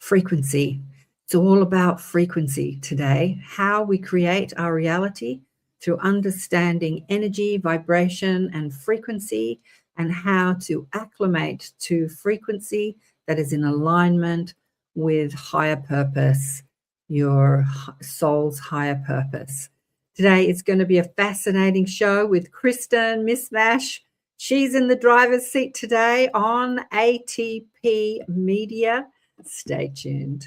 frequency. It's all about frequency today, how we create our reality through understanding energy, vibration, and frequency, and how to acclimate to frequency that is in alignment with higher purpose, your soul's higher purpose. Today it's going to be a fascinating show with Kristen, Miss Mash. She's in the driver's seat today on ATP Media. Stay tuned.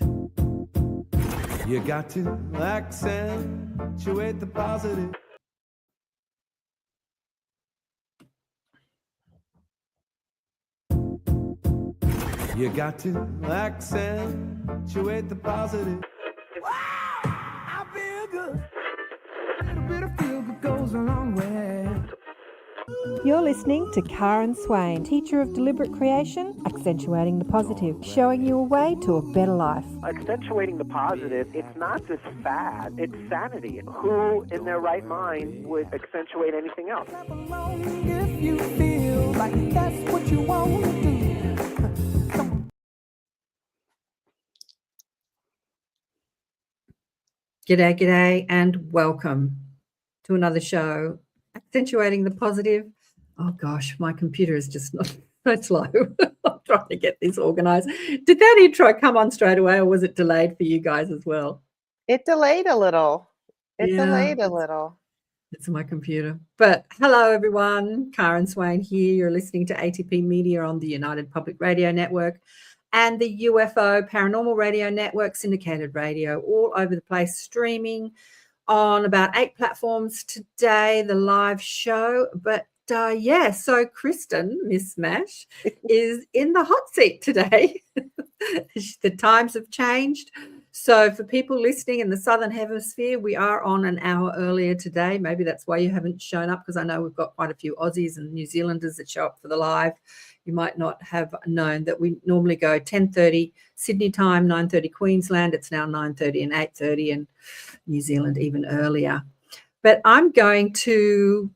You got to accentuate the positive. You got to accentuate the positive. Wow, I feel good. A little bit of feel good goes a long way. You're listening to Karen Swain, teacher of deliberate creation, accentuating the positive, showing you a way to a better life. Accentuating the positive, it's not just fad, it's sanity. Who in their right mind would accentuate anything else? If you feel like that's what you want to do. G'day, and welcome to another show, Accentuating the Positive. Oh gosh, my computer is just not so slow. I'm trying to get this organized. Did that intro come on straight away, or was it delayed for you guys as well? It delayed a little. It's my computer. But hello, everyone. Karen Swain here. You're listening to ATP Media on the United Public Radio Network and the UFO Paranormal Radio Network, syndicated radio, all over the place, streaming on about 8 platforms today, the live show. But so Kristen, Miss Mash, is in the hot seat today. The times have changed. So for people listening in the Southern Hemisphere, we are on an hour earlier today. Maybe that's why you haven't shown up, because I know we've got quite a few Aussies and New Zealanders that show up for the live. You might not have known that we normally go 10:30 Sydney time, 9:30 Queensland. It's now 9:30 and 8:30 in New Zealand, even earlier. But I'm going to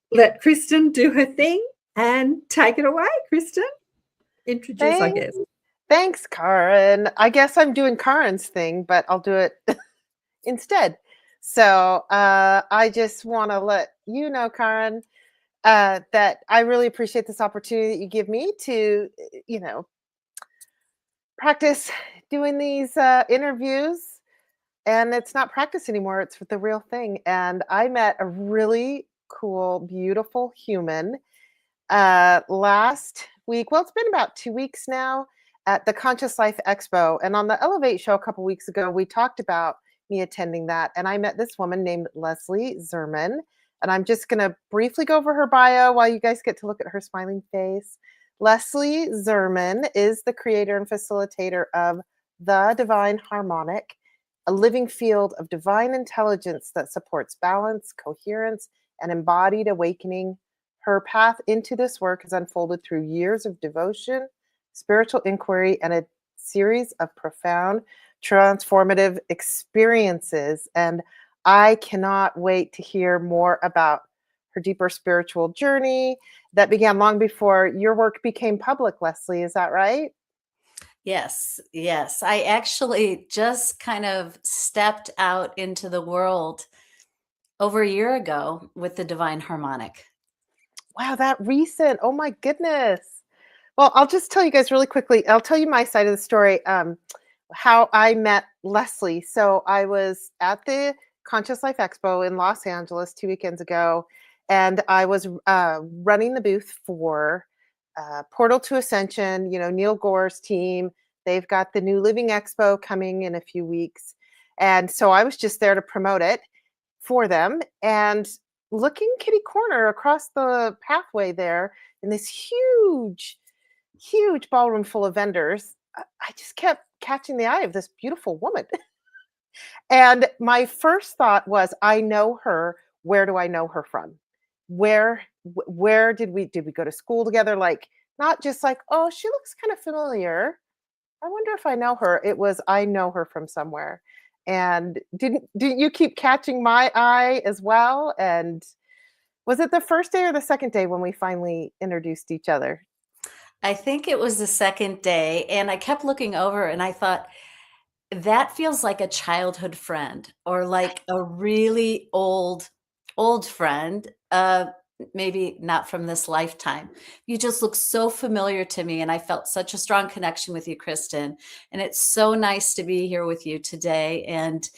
let Kristen do her thing and take it away. Kristen, introduce, I guess. Thanks, Karen. I guess I'm doing Karen's thing, but I'll do it instead. So I just want to let you know, Karen, that I really appreciate this opportunity that you give me to, practice doing these interviews. And it's not practice anymore. It's the real thing. And I met a really cool, beautiful human last week. Well, it's been about 2 weeks now at the Conscious Life Expo. And on the Elevate show a couple weeks ago, we talked about me attending that. And I met this woman named Leslie Zerman. And I'm just going to briefly go over her bio while you guys get to look at her smiling face. Leslie Zerman is the creator and facilitator of the Divine Harmonic, a living field of divine intelligence that supports balance, coherence, and embodied awakening. Her path into this work has unfolded through years of devotion, spiritual inquiry, and a series of profound transformative experiences. And I cannot wait to hear more about her deeper spiritual journey that began long before your work became public, Leslie. Is that right? Yes. I actually just kind of stepped out into the world over a year ago with the Divine Harmonic. Wow, that recent. Oh my goodness. Well, I'll just tell you guys really quickly. I'll tell you my side of the story, how I met Leslie. So I was at the Conscious Life Expo in Los Angeles 2 weekends ago, and I was running the booth for Portal to Ascension, Neil Gore's team. They've got the New Living Expo coming in a few weeks. And so I was just there to promote it for them. And looking kitty corner across the pathway there in this huge ballroom full of vendors, I just kept catching the eye of this beautiful woman. And my first thought was, I know her. Where do I know her from? Where did we go to school together? Like, not just like, oh, she looks kind of familiar. I wonder if I know her. It was, I know her from somewhere. And didn't you keep catching my eye as well? And was it the first day or the second day when we finally introduced each other? I think it was the second day, and I kept looking over and I thought, that feels like a childhood friend or like a really old friend, maybe not from this lifetime. You just look so familiar to me, and I felt such a strong connection with you, Kristen. And it's so nice to be here with you today and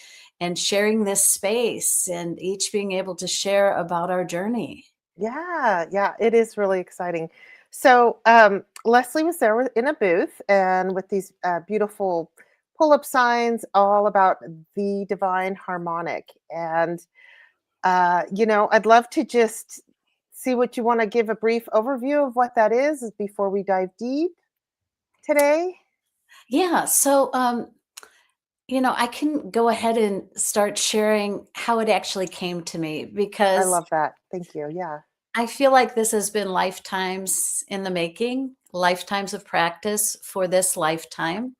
sharing this space and each being able to share about our journey. Yeah, yeah, it is really exciting. So Leslie was there in a booth and with these beautiful pull-up signs all about the Divine Harmonic. And I'd love to just see what you want to give a brief overview of what that is before we dive deep today. Yeah. So, I can go ahead and start sharing how it actually came to me I because love that. Thank you. Yeah. I feel like this has been lifetimes in the making, lifetimes of practice for this lifetime.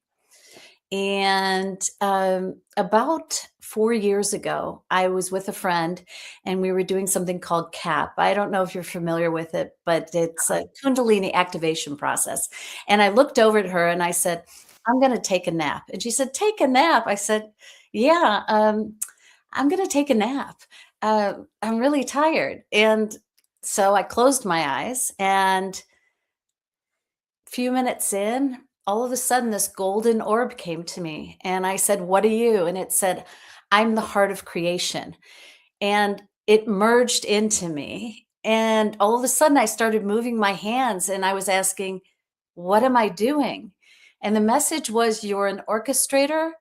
And about 4 years ago, I was with a friend and we were doing something called CAP. I don't know if you're familiar with it, but it's a Kundalini activation process. And I looked over at her and I said, I'm going to take a nap. And she said, Take a nap. I said, Yeah, I'm going to take a nap. I'm really tired. And so I closed my eyes, and a few minutes in, all of a sudden this golden orb came to me, and I said, What are you? And it said, I'm the heart of creation. And it merged into me. And all of a sudden I started moving my hands and I was asking, What am I doing? And the message was, You're an orchestrator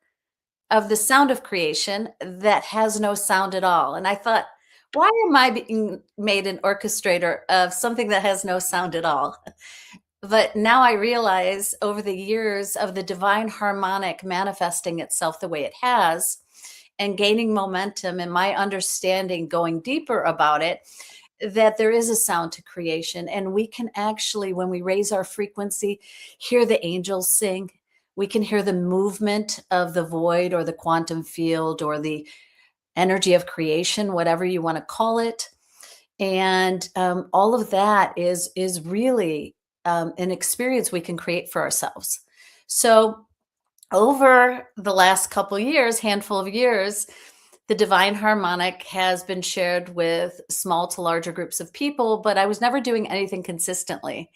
of the sound of creation that has no sound at all. And I thought, why am I being made an orchestrator of something that has no sound at all? But now I realize, over the years of the divine harmonic manifesting itself the way it has and gaining momentum and my understanding going deeper about it, that there is a sound to creation. And we can actually, when we raise our frequency, hear the angels sing. We can hear the movement of the void or the quantum field or the energy of creation, whatever you want to call it. And all of that is really an experience we can create for ourselves. So over the last couple years, handful of years, the Divine Harmonic has been shared with small to larger groups of people, but I was never doing anything consistently.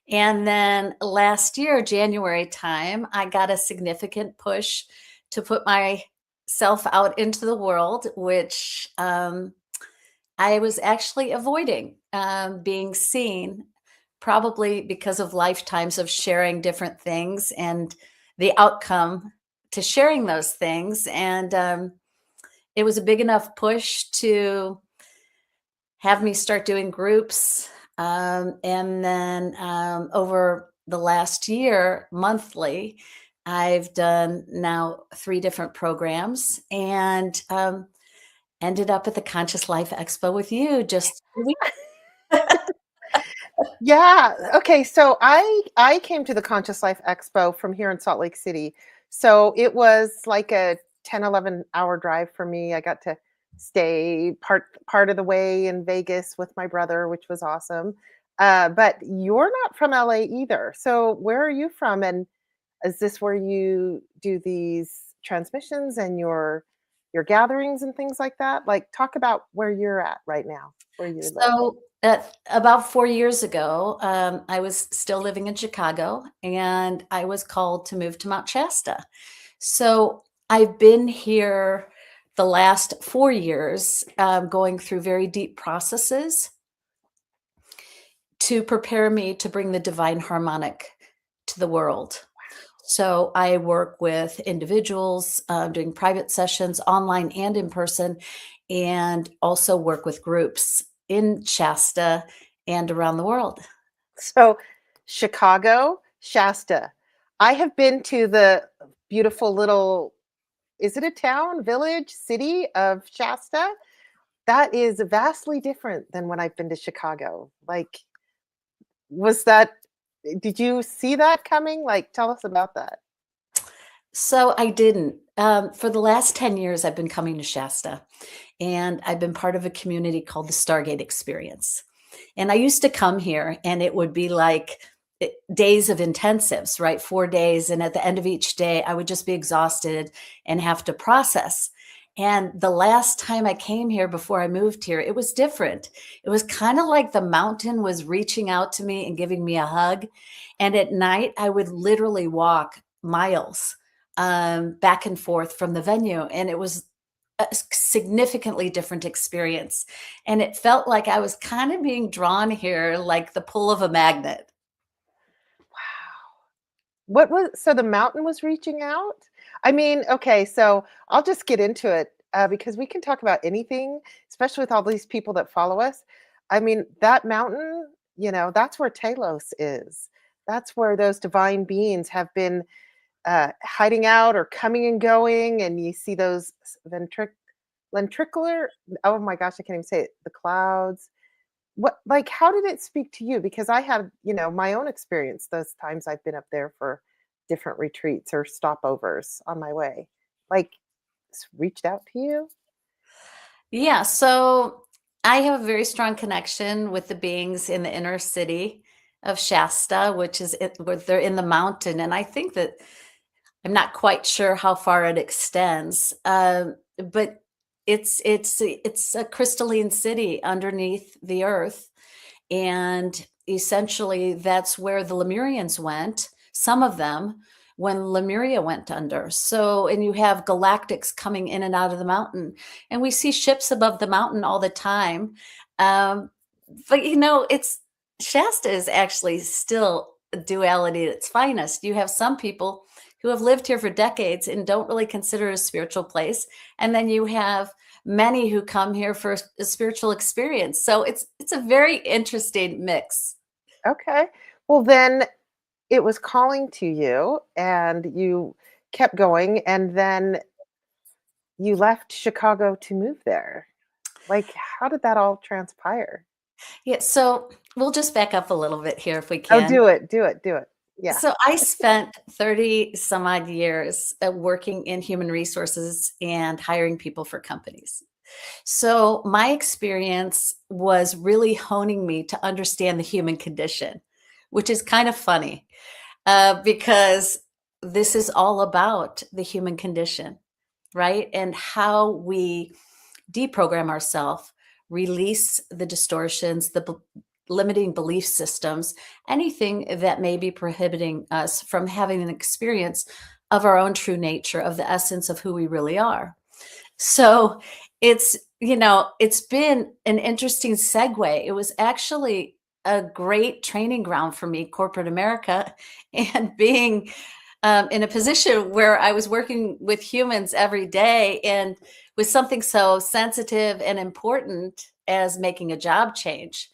And then last year, January time, I got a significant push to put myself out into the world, which I was actually avoiding being seen, probably because of lifetimes of sharing different things and the outcome to sharing those things. And it was a big enough push to have me start doing groups. And then over the last year, monthly, I've done now 3 different programs and ended up at the Conscious Life Expo with you just a week. Yeah. Okay. So I came to the Conscious Life Expo from here in Salt Lake City. So it was like a 10-11 hour drive for me. I got to stay part of the way in Vegas with my brother, which was awesome. But you're not from LA either. So where are you from? And is this where you do these transmissions and your gatherings and things like that? Like, talk about where you're at right now, where you live. So about 4 years ago, I was still living in Chicago, and I was called to move to Mount Shasta. So I've been here the last 4 years, going through very deep processes to prepare me to bring the Divine Harmonic to the world. So I work with individuals, doing private sessions, online and in person, and also work with groups in Shasta and around the world. So Chicago, Shasta. I have been to the beautiful little, is it a town, village, city of Shasta? That is vastly different than when I've been to Chicago. Like, did you see that coming? Like, tell us about that. So I didn't. For the last 10 years, I've been coming to Shasta, and I've been part of a community called the Stargate Experience. And I used to come here, and it would be like days of intensives, right? 4 days. And at the end of each day, I would just be exhausted and have to process. And the last time I came here before I moved here, it was different. It was kind of like the mountain was reaching out to me and giving me a hug. And at night, I would literally walk miles back and forth from the venue. And it was a significantly different experience. And it felt like I was kind of being drawn here like the pull of a magnet. What was so the mountain was reaching out? I mean, okay, so I'll just get into it because we can talk about anything, especially with all these people that follow us. I mean, that mountain, that's where Telos is. That's where those divine beings have been hiding out or coming and going, and you see those ventricular. Oh my gosh, I can't even say it. The clouds. What, like, how did it speak to you? Because I have, my own experience those times I've been up there for different retreats or stopovers on my way. Like, it's reached out to you? Yeah, so I have a very strong connection with the beings in the inner city of Shasta, which is where they're in the mountain. And I think that I'm not quite sure how far it extends, but it's a crystalline city underneath the earth, and essentially that's where the Lemurians went. Some of them, when Lemuria went under. So, and you have galactics coming in and out of the mountain, and we see ships above the mountain all the time. Um, but it's Shasta is actually still a duality at its finest. You have some people who have lived here for decades and don't really consider it a spiritual place. And then you have many who come here for a spiritual experience. So it's a very interesting mix. Okay. Well, then it was calling to you and you kept going, and then you left Chicago to move there. Like, how did that all transpire? Yeah, so we'll just back up a little bit here if we Oh, can. do it. Yeah. So I spent 30 some odd years working in human resources and hiring people for companies. So my experience was really honing me to understand the human condition, which is kind of funny because this is all about the human condition, right? And how we deprogram ourselves, release the distortions, the limiting belief systems, anything that may be prohibiting us from having an experience of our own true nature, of the essence of who we really are. So it's been an interesting segue. It was actually a great training ground for me, corporate America, and being in a position where I was working with humans every day and with something so sensitive and important as making a job change.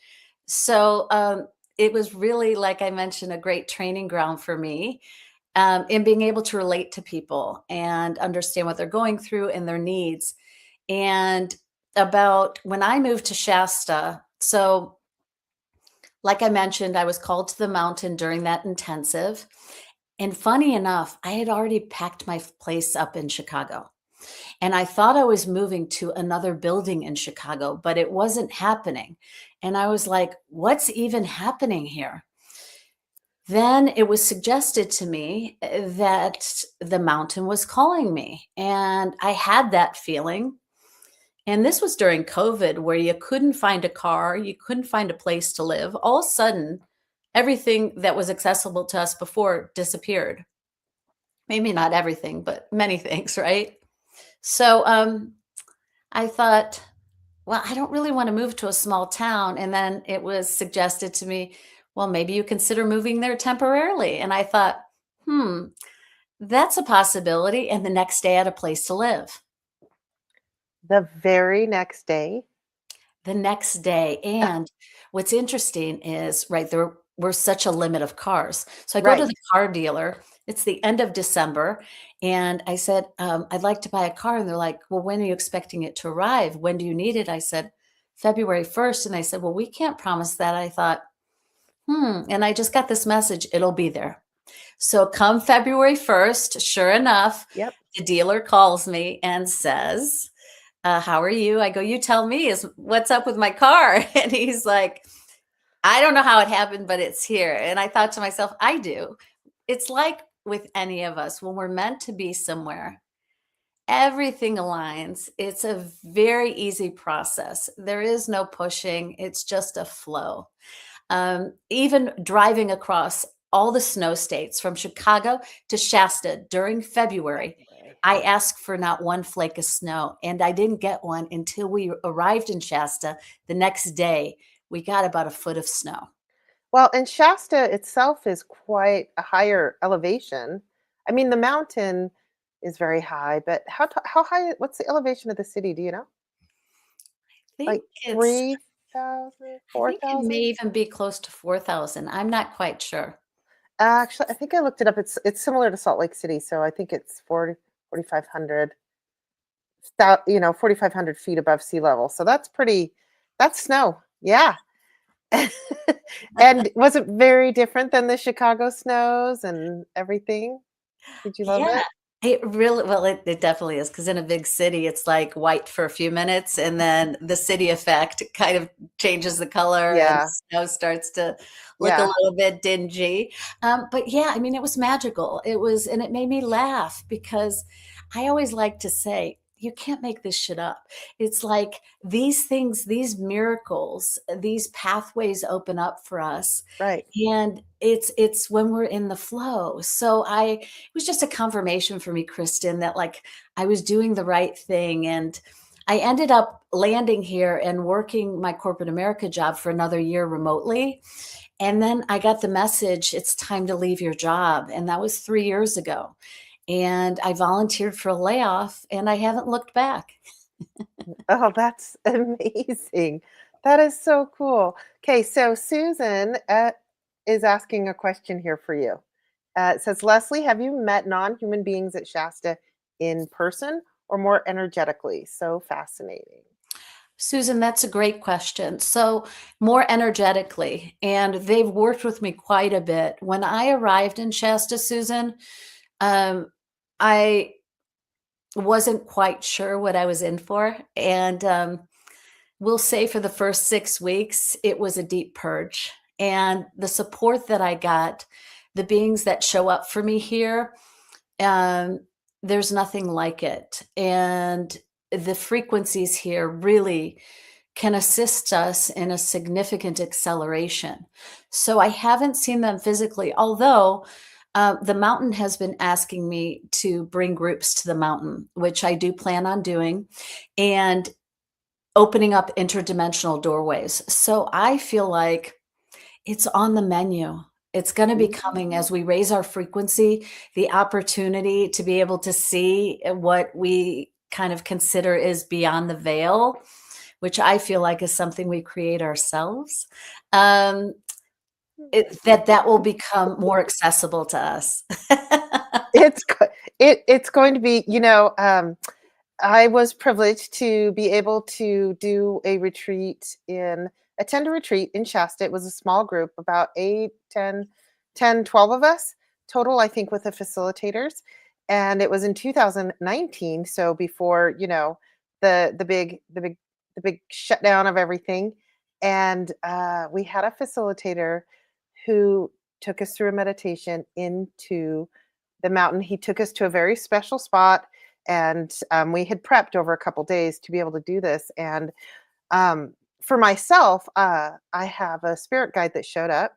So it was really, like I mentioned, a great training ground for me in being able to relate to people and understand what they're going through and their needs. And about when I moved to Shasta, so like I mentioned, I was called to the mountain during that intensive. And funny enough, I had already packed my place up in Chicago. And I thought I was moving to another building in Chicago, but it wasn't happening. And I was like, what's even happening here? Then it was suggested to me that the mountain was calling me. And I had that feeling. And this was during COVID, where you couldn't find a car, you couldn't find a place to live. All of a sudden, everything that was accessible to us before disappeared. Maybe not everything, but many things, right? So I thought, well, I don't really want to move to a small town. And then it was suggested to me, well, maybe you consider moving there temporarily. And I thought, that's a possibility. And the next day I had a place to live. The very next day? The next day. And what's interesting is, right, there were such a limit of cars. So I go to the car dealer. It's the end of December. And I said, I'd like to buy a car. And they're like, well, when are you expecting it to arrive? When do you need it? I said, February 1st. And they said, well, we can't promise that. I thought, and I just got this message, it'll be there. So come February 1st, sure enough, the dealer calls me and says, how are you? I go, you tell me, what's up with my car? And he's like, I don't know how it happened, but it's here. And I thought to myself, I do. It's like with any of us, when we're meant to be somewhere, everything aligns. It's a very easy process. There is no pushing, it's just a flow. Even driving across all the snow states from Chicago to Shasta during February, I asked for not one flake of snow, and I didn't get one until we arrived in Shasta the next day. We got about a foot of snow. Well, and Shasta itself is quite a higher elevation. I mean, the mountain is very high, but how high? What's the elevation of the city? Do you know? I think Like it's 3,000, I four think it may thousand? even be close to 4,000. I'm not quite sure. Actually, I think I looked it up. It's similar to Salt Lake City, so I think it's 4,500. 4,500 feet above sea level. So that's pretty. That's snow. Yeah. And was it very different than the Chicago snows and everything? Did you love Yeah, it? it definitely is, because in a big city, it's like white for a few minutes, and then the city effect kind of changes the color and Yeah. snow starts to look a Yeah. little bit dingy. But yeah, I mean, it was magical. And it made me laugh because I always like to say, you can't make this shit up. It's like these things, these miracles, these pathways open up for us. Right. And it's when we're in the flow. So it was just a confirmation for me, Kristen, that like I was doing the right thing. And I ended up landing here and working my corporate America job for another year remotely. And then I got the message, it's time to leave your job. And that was 3 years ago. And I volunteered for a layoff and I haven't looked back. Oh, that's amazing. That is so cool. Okay, so Susan is asking a question here for you. It says, Leslie, have you met non-human beings at Shasta in person or more energetically? So fascinating. Susan, that's a great question. So, more energetically, and they've worked with me quite a bit. When I arrived in Shasta, Susan, um, I wasn't quite sure what I was in for. And we'll say for the first 6 weeks, it was a deep purge. And the support that I got, the beings that show up for me here, um, there's nothing like it. And the frequencies here really can assist us in a significant acceleration. So I haven't seen them physically, although the mountain has been asking me to bring groups to the mountain, which I do plan on doing, and opening up interdimensional doorways. So I feel like it's on the menu. It's going to be coming as we raise our frequency, the opportunity to be able to see what we kind of consider is beyond the veil, which I feel like is something we create ourselves. Um, that will become more accessible to us. It's going to be, I was privileged to be able to do attend a retreat in Shasta. It was a small group, about 8, 10, 10, 12 of us total, I think, with the facilitators. And it was in 2019. So before, the big shutdown of everything. And we had a facilitator who took us through a meditation into the mountain. He took us to a very special spot, and we had prepped over a couple days to be able to do this. And for myself, I have a spirit guide that showed up.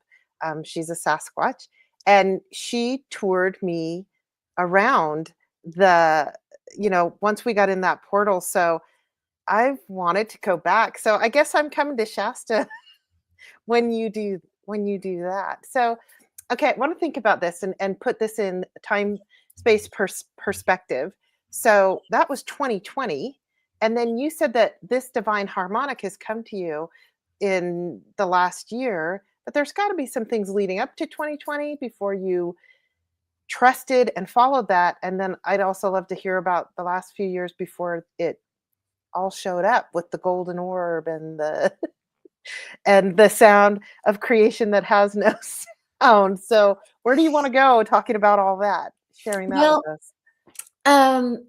She's a Sasquatch, and she toured me around once we got in that portal. So I've wanted to go back. So I guess I'm coming to Shasta when you do that. So okay, I want to think about this and put this in time space perspective. So that was 2020. And then you said that this divine harmonic has come to you in the last year, but there's got to be some things leading up to 2020 before you trusted and followed that. And then I'd also love to hear about the last few years before it all showed up with the golden orb and the and the sound of creation that has no sound. So where do you want to go talking about all that, sharing that with Well, us? um,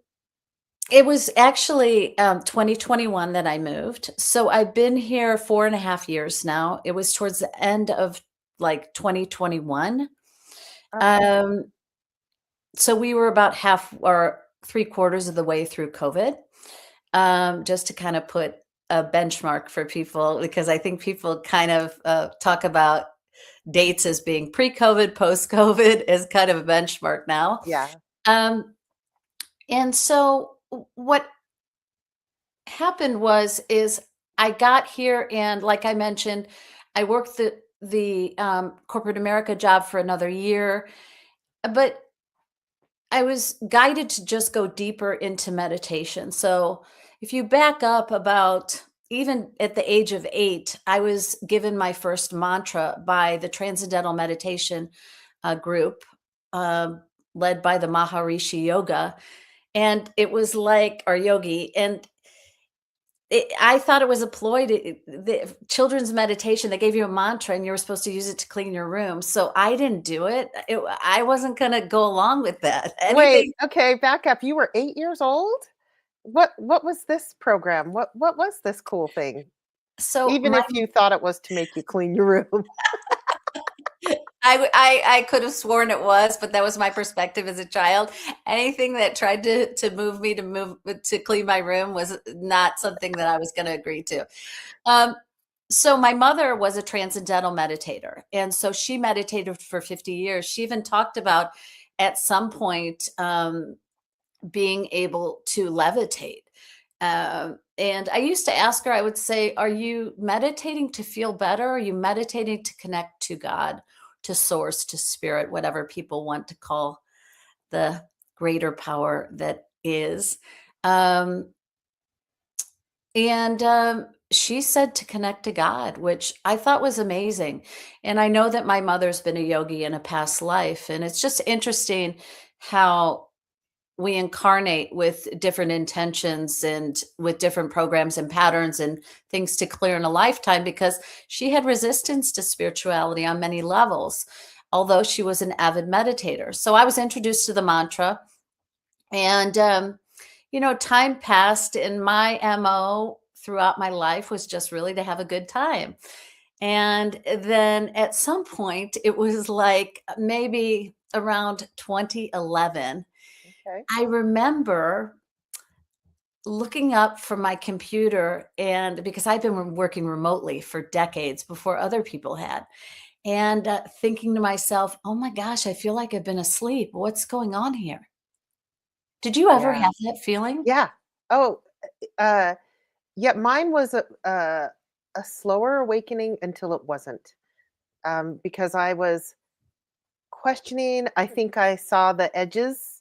It was actually 2021 that I moved. So I've been here 4.5 years now. It was towards the end of like 2021. Okay. Um, so we were about half or three quarters of the way through COVID, just to kind of put a benchmark for people, because I think people kind of talk about dates as being pre-COVID, post-COVID as kind of a benchmark now. Yeah. Um, and so what happened is I got here, and like I mentioned, I worked the corporate America job for another year, but I was guided to just go deeper into meditation. So if you back up about even at the age of 8, I was given my first mantra by the Transcendental Meditation group, um, led by the Maharishi Yoga. And it was like, or yogi, and I thought it was a ploy the children's meditation. They gave you a mantra and you were supposed to use it to clean your room. So I didn't do it. I wasn't going to go along with that. Wait, Anything. okay, back up. You were 8 years old? What was this program? What was this cool thing? So Even if you thought it was to make you clean your room. I could have sworn it was, but that was my perspective as a child. Anything that tried to move me to clean my room was not something that I was going to agree to. Um, so my mother was a transcendental meditator, and so she meditated for 50 years. She even talked about at some point being able to levitate. And I used to ask her, I would say, are you meditating to feel better? Are you meditating to connect to God, to source, to spirit, whatever people want to call the greater power that is? Um, and she said to connect to God, which I thought was amazing. And I know that my mother's been a yogi in a past life. And it's just interesting how we incarnate with different intentions and with different programs and patterns and things to clear in a lifetime, because she had resistance to spirituality on many levels, although she was an avid meditator. So I was introduced to the mantra, and time passed, and my MO throughout my life was just really to have a good time. And then at some point, it was like maybe around 2011, Okay. I remember looking up from my computer, and because I've been working remotely for decades before other people had, and thinking to myself, oh my gosh, I feel like I've been asleep. What's going on here? Did you ever Yeah. have that feeling? Yeah. Oh, uh, yeah, mine was a slower awakening until it wasn't. Because I was questioning. I think I saw the edges,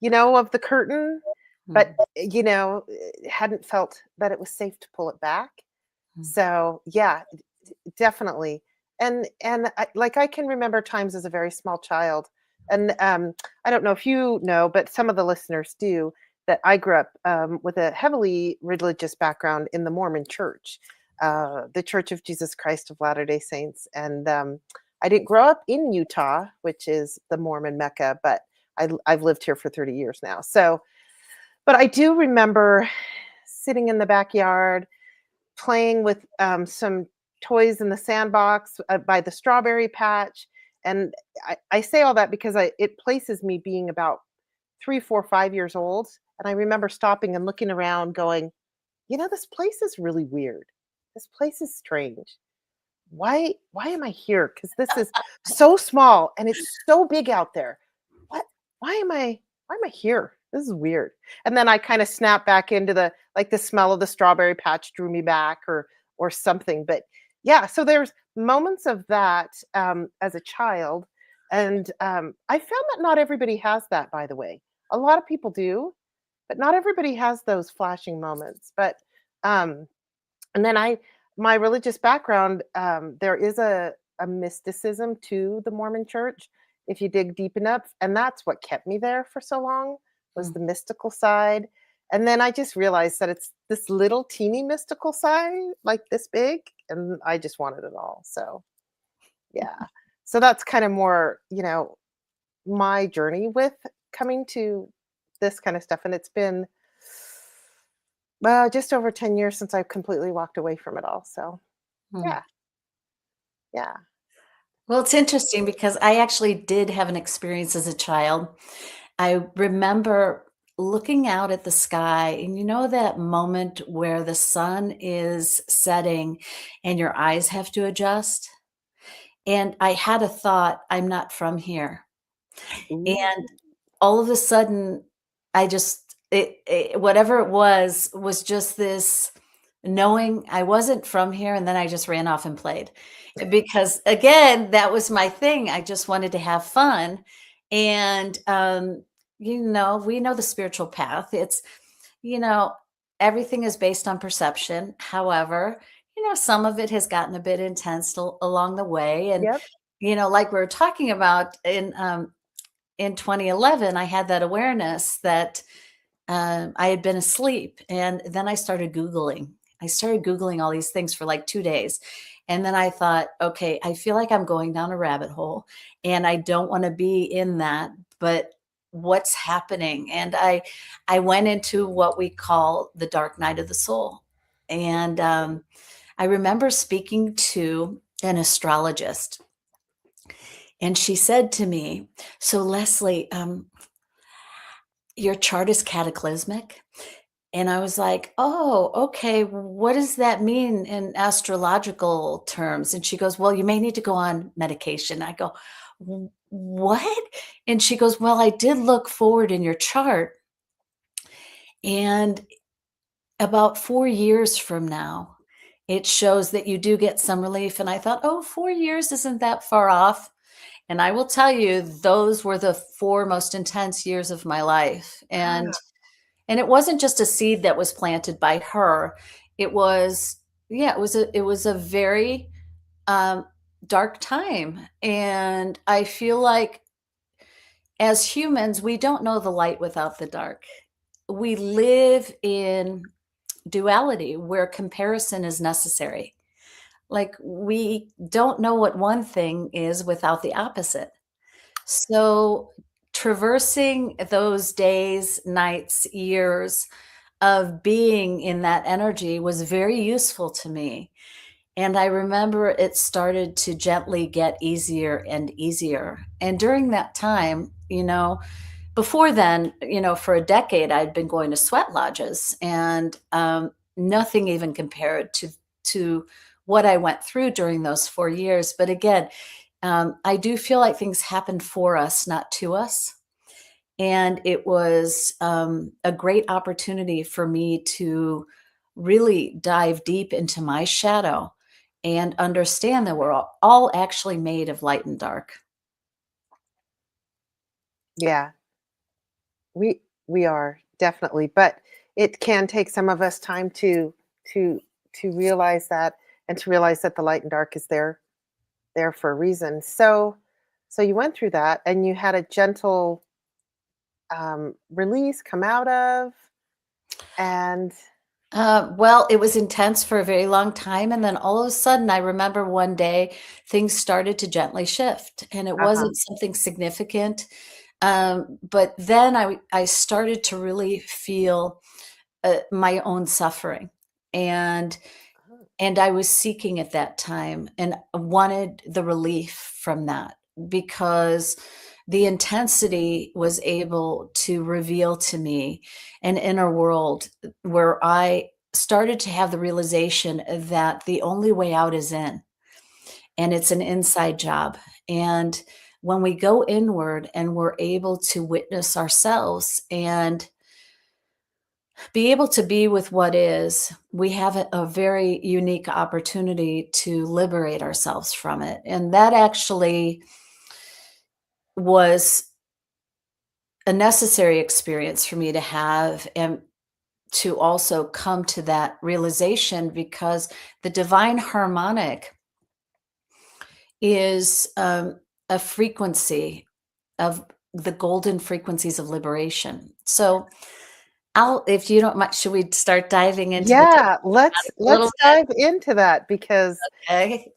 of the curtain, but, Mm, hadn't felt that it was safe to pull it back. mm, So, yeah, definitely. And I can remember times as a very small child, and I don't know if you know, but some of the listeners do, that I grew up with a heavily religious background in the Mormon Church, the Church of Jesus Christ of Latter-day Saints, and I didn't grow up in Utah, which is the Mormon Mecca, but I've lived here for 30 years now. So, but I do remember sitting in the backyard playing with some toys in the sandbox by the strawberry patch. And I say all that because it places me being about 3, 4, 5 years old. And I remember stopping and looking around going, this place is really weird. This place is strange. Why am I here? Because this is so small and it's so big out there. What why am I here? This is weird. And then I kind of snap back into the smell of the strawberry patch drew me back, or something. But yeah, so there's moments of that as a child. And I found that not everybody has that, by the way. A lot of people do, but not everybody has those flashing moments. But um and then my religious background, there is a mysticism to the Mormon church if you dig deep enough, and that's what kept me there for so long, was mm. the mystical side. And then I just realized that it's this little teeny mystical side, like this big, and I just wanted it all. So yeah. So that's kind of more, my journey with coming to this kind of stuff. And it's been Well, just over 10 years since I've completely walked away from it all. So, Hmm. yeah. Yeah. Well, it's interesting because I actually did have an experience as a child. I remember looking out at the sky, and you know that moment where the sun is setting and your eyes have to adjust? And I had a thought, I'm not from here. Ooh. And all of a sudden, I just whatever it was just this knowing I wasn't from here, and then I just ran off and played. Because again, that was my thing. I just wanted to have fun. And we know the spiritual path. It's, you know, everything is based on perception. However, some of it has gotten a bit intense along the way. And, Yep. like we were talking about in 2011, I had that awareness that I had been asleep. And then I started Googling. I started Googling all these things for like 2 days. And then I thought, okay, I feel like I'm going down a rabbit hole and I don't want to be in that, but what's happening? And I went into what we call the dark night of the soul. And I remember speaking to an astrologist, and she said to me, so Leslie, your chart is cataclysmic. And I was like, oh, okay. What does that mean in astrological terms? And she goes, well, you may need to go on medication. I go, what? And she goes, well, I did look forward in your chart. And about 4 years from now, it shows that you do get some relief. And I thought, oh, 4 years isn't that far off. And I will tell you, those were the 4 most intense years of my life. And it wasn't just a seed that was planted by her. It was, yeah, it was a very dark time. And I feel like as humans, we don't know the light without the dark. We live in duality where comparison is necessary. Like we don't know what one thing is without the opposite. So traversing those days, nights, years of being in that energy was very useful to me. And I remember it started to gently get easier and easier. And during that time, before then, for a decade, I'd been going to sweat lodges, and nothing even compared to what I went through during those 4 years. But again, I do feel like things happened for us, not to us. And it was a great opportunity for me to really dive deep into my shadow and understand that we're all actually made of light and dark. Yeah. We are definitely, but it can take some of us time to to realize that, and to realize that the light and dark is there for a reason. So you went through that and you had a gentle release come out of, and Well, it was intense for a very long time. And then all of a sudden, I remember one day things started to gently shift, and it uh-huh. wasn't something significant. But then I started to really feel my own suffering. And Oh, and I was seeking at that time and wanted the relief from that, because the intensity was able to reveal to me an inner world where I started to have the realization that the only way out is in, and it's an inside job. And when we go inward and we're able to witness ourselves and be able to be with what is, we have a very unique opportunity to liberate ourselves from it. And that actually was a necessary experience for me to have, and to also come to that realization, because the divine harmonic is a frequency of the golden frequencies of liberation. So if you don't mind, should we start diving into the yeah, a little let's bit? dive into that because Okay.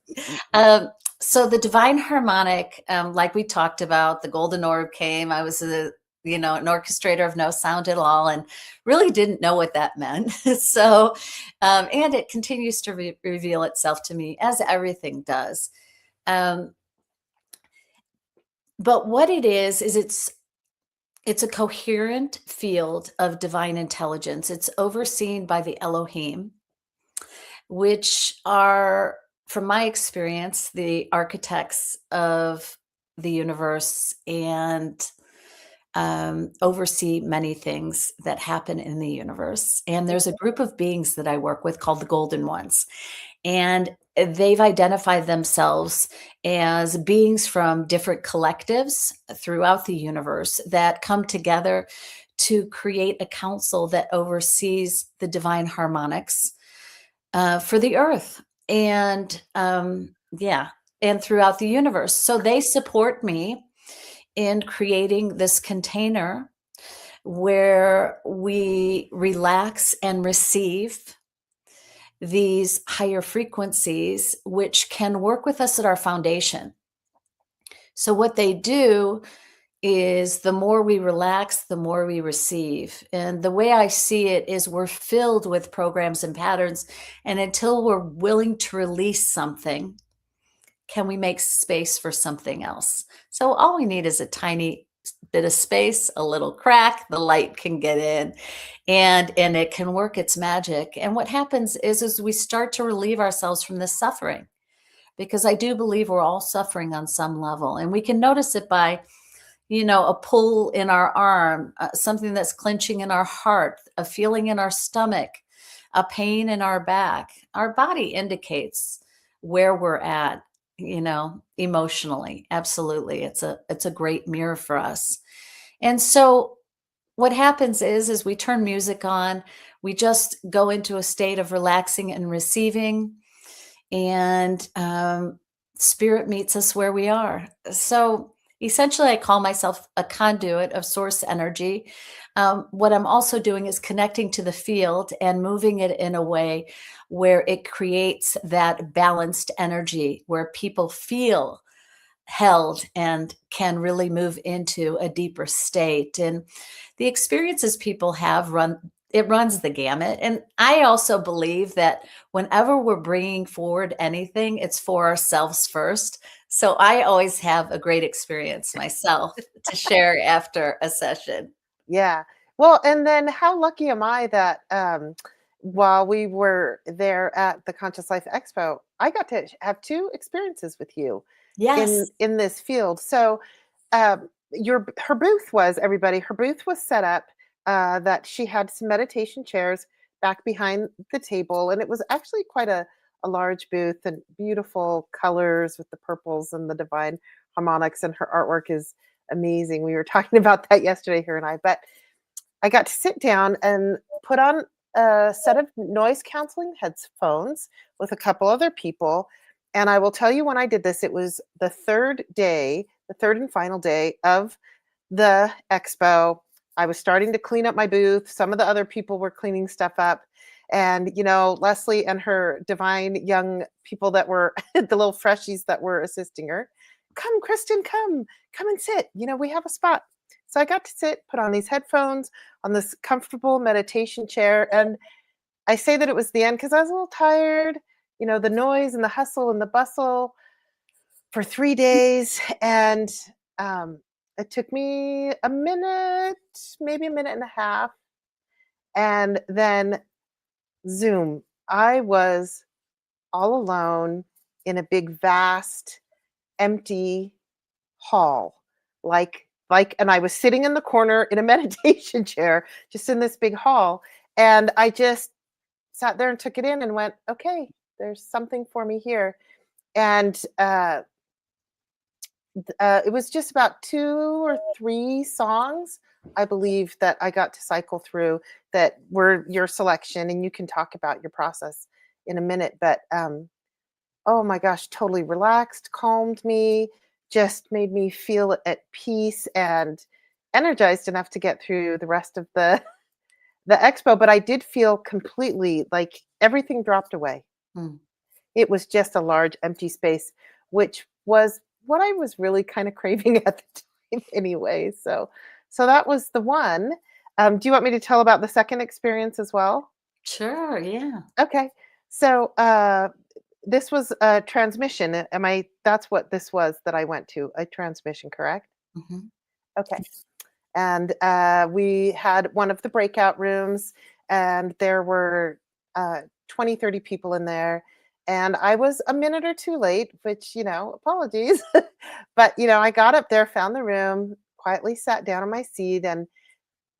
So the divine harmonic, like we talked about, the golden orb came. I was an orchestrator of no sound at all, and really didn't know what that meant. So, and it continues to reveal itself to me, as everything does. But what it is it's a coherent field of divine intelligence. It's overseen by the Elohim, which are, from my experience, the architects of the universe, and oversee many things that happen in the universe. And there's a group of beings that I work with called the Golden Ones. And they've identified themselves as beings from different collectives throughout the universe that come together to create a council that oversees the divine harmonics for the earth, and and throughout the universe. So they support me in creating this container where we relax and receive these higher frequencies, which can work with us at our foundation. So what they do is, the more we relax, the more we receive. And the way I see it is, we're filled with programs and patterns, and until we're willing to release something, can we make space for something else? So all we need is a tiny bit of space, a little crack, the light can get in, and it can work its magic. And what happens is we start to relieve ourselves from this suffering, because I do believe we're all suffering on some level, and we can notice it by a pull in our arm, something that's clenching in our heart, a feeling in our stomach, a pain in our back. Our body indicates where we're at, emotionally. Absolutely. It's a great mirror for us. And so what happens is we turn music on, we just go into a state of relaxing and receiving, and spirit meets us where we are. So essentially, I call myself a conduit of source energy. What I'm also doing is connecting to the field and moving it in a way where it creates that balanced energy, where people feel held and can really move into a deeper state. And the experiences people have runs the gamut. And I also believe that whenever we're bringing forward anything, it's for ourselves first. So I always have a great experience myself to share after a session. Yeah. Well, and then how lucky am I that while we were there at the Conscious Life Expo, I got to have two experiences with you Yes. in this field. So her booth was set up that she had some meditation chairs back behind the table, and it was actually quite a large booth, and beautiful colors with the purples and the divine harmonics, and her artwork is amazing. We were talking about that yesterday, her and I. But I got to sit down and put on a set of noise canceling headphones with a couple other people. And I will tell you, when I did this, it was the third and final day of the expo. I was starting to clean up my booth. Some of the other people were cleaning stuff up. And, Leslie and her divine young people that were the little freshies that were assisting her, come, Kristen, come and sit. We have a spot. So I got to sit, put on these headphones on this comfortable meditation chair. And I say that it was the end because I was a little tired, the noise and the hustle and the bustle for 3 days. And it took me a minute, maybe a minute and a half. And then Zoom, I was all alone in a big, vast, empty hall, and I was sitting in the corner in a meditation chair, just in this big hall. And I just sat there and took it in and went, okay, there's something for me here. And it was just about 2 or 3 songs, I believe, that I got to cycle through that were your selection, and you can talk about your process in a minute. But oh my gosh, totally relaxed, calmed me, just made me feel at peace and energized enough to get through the rest of the expo. But I did feel completely like everything dropped away. It was just a large empty space, which was what I was really kind of craving at the time anyway. So So that was the one. Do you want me to tell about the second experience as well? Sure, yeah. Okay. So this was a transmission. That's what this was that I went to, a transmission, correct? Mhm. Okay. And we had one of the breakout rooms, and there were 20, 30 people in there. And I was a minute or two late, which, apologies. But, I got up there, found the room, quietly sat down on my seat, and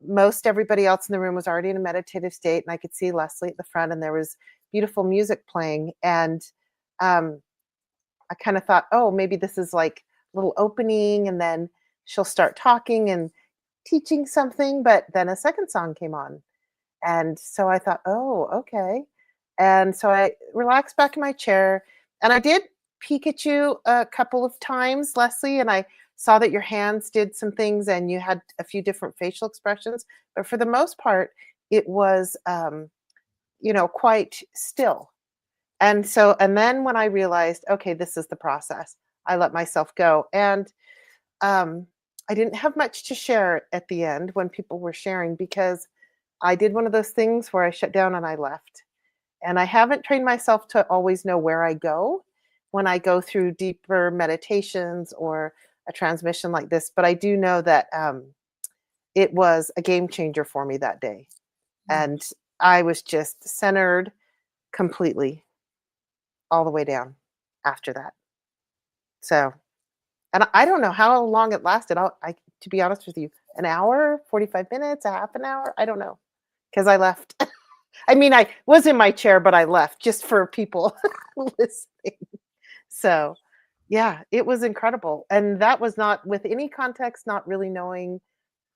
most everybody else in the room was already in a meditative state. And I could see Leslie at the front, and there was beautiful music playing. And um, I kind of thought, oh, maybe this is like a little opening, and then she'll start talking and teaching something. But then a second song came on. And so I thought, oh, okay. And so I relaxed back in my chair, and I did peek at you a couple of times, Leslie, and I saw that your hands did some things and you had a few different facial expressions. But for the most part, it was, quite still. And then when I realized, okay, this is the process, I let myself go. And um, I didn't have much to share at the end when people were sharing, because I did one of those things where I shut down and I left. And I haven't trained myself to always know where I go when I go through deeper meditations or a transmission like this. But I do know that it was a game changer for me that day. And I was just centered completely all the way down after that. So, and I don't know how long it lasted. To be honest with you, an hour, 45 minutes, a half an hour. I don't know, because I left. I mean, I was in my chair, but I left just for people listening. So, yeah, it was incredible. And that was not with any context, not really knowing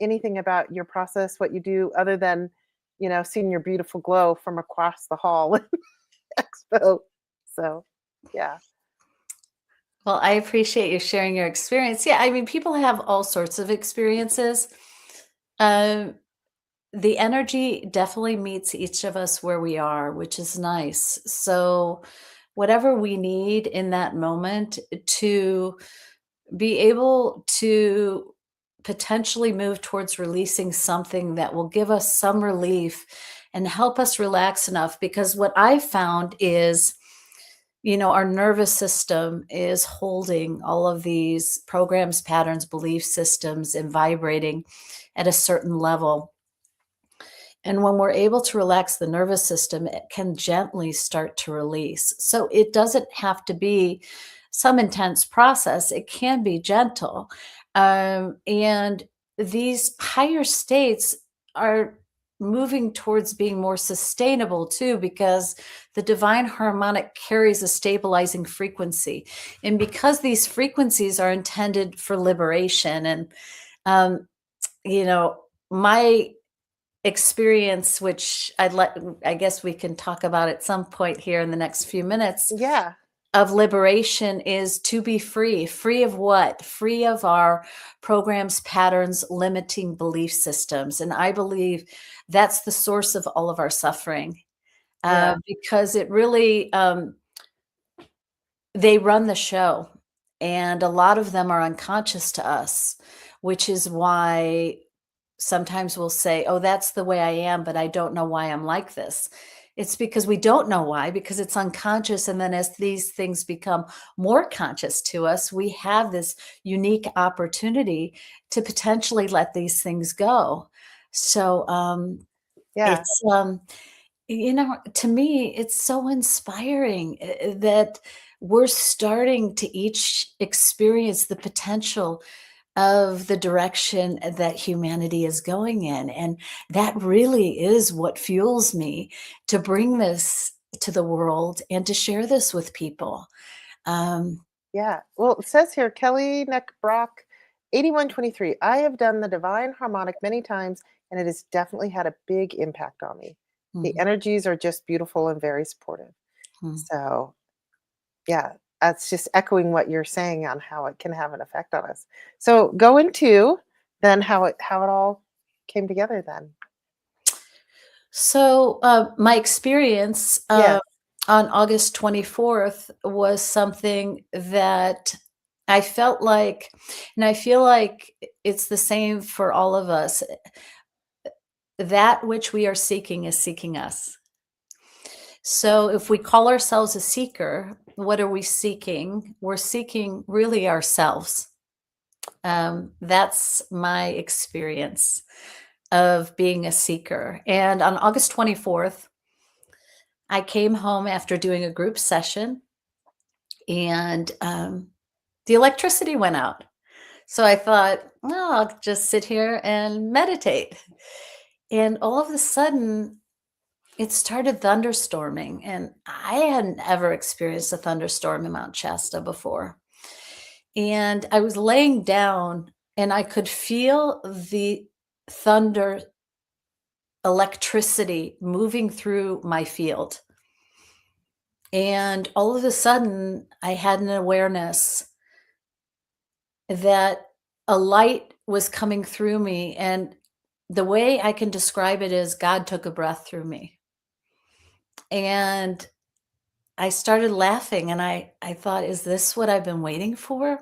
anything about your process, what you do, other than, seeing your beautiful glow from across the hall in Expo. So, yeah. Well, I appreciate you sharing your experience. Yeah, I mean, people have all sorts of experiences. Um, the energy definitely meets each of us where we are, which is nice. So, whatever we need in that moment to be able to potentially move towards releasing something that will give us some relief and help us relax enough. Because what I found is, our nervous system is holding all of these programs, patterns, belief systems, and vibrating at a certain level. And when we're able to relax the nervous system, it can gently start to release. So it doesn't have to be some intense process, it can be gentle. And these higher states are moving towards being more sustainable too, because the divine harmonic carries a stabilizing frequency. And because these frequencies are intended for liberation, and, um, my experience, which I guess we can talk about at some point here in the next few minutes, Yeah. of liberation is to be free. Free of what? Free of our programs, patterns, limiting belief systems. And I believe that's the source of all of our suffering, Yeah. because it really, they run the show, and a lot of them are unconscious to us, which is why sometimes we'll say, oh, that's the way I am, but I don't know why I'm like this. It's because we don't know why, because it's unconscious. And then as these things become more conscious to us, we have this unique opportunity to potentially let these things go. So Yeah. it's, to me, it's so inspiring that we're starting to each experience the potential of the direction that humanity is going in. And that really is what fuels me to bring this to the world and to share this with people. Um, Yeah. Well, it says here, Kelly Neckbrock, 8123. I have done the Divine Harmonic many times, and it has definitely had a big impact on me. The mhm, energies are just beautiful and very supportive. mhm. So, yeah, that's just echoing what you're saying on how it can have an effect on us. So, go into then how it all came together then. So, my experience Yes. on August 24th was something that I felt like, and I feel like it's the same for all of us. That which we are seeking is seeking us. So if we call ourselves a seeker, what are we seeking? We're seeking really ourselves. That's my experience of being a seeker. And on August 24th, I came home after doing a group session, and the electricity went out. So I thought, oh, I'll just sit here and meditate. And all of a sudden, it started thunderstorming. And I hadn't ever experienced a thunderstorm in Mount Shasta before. And I was laying down and I could feel the thunder electricity moving through my field. And all of a sudden, I had an awareness that a light was coming through me. And the way I can describe it is God took a breath through me. And I started laughing and I thought, is this what I've been waiting for?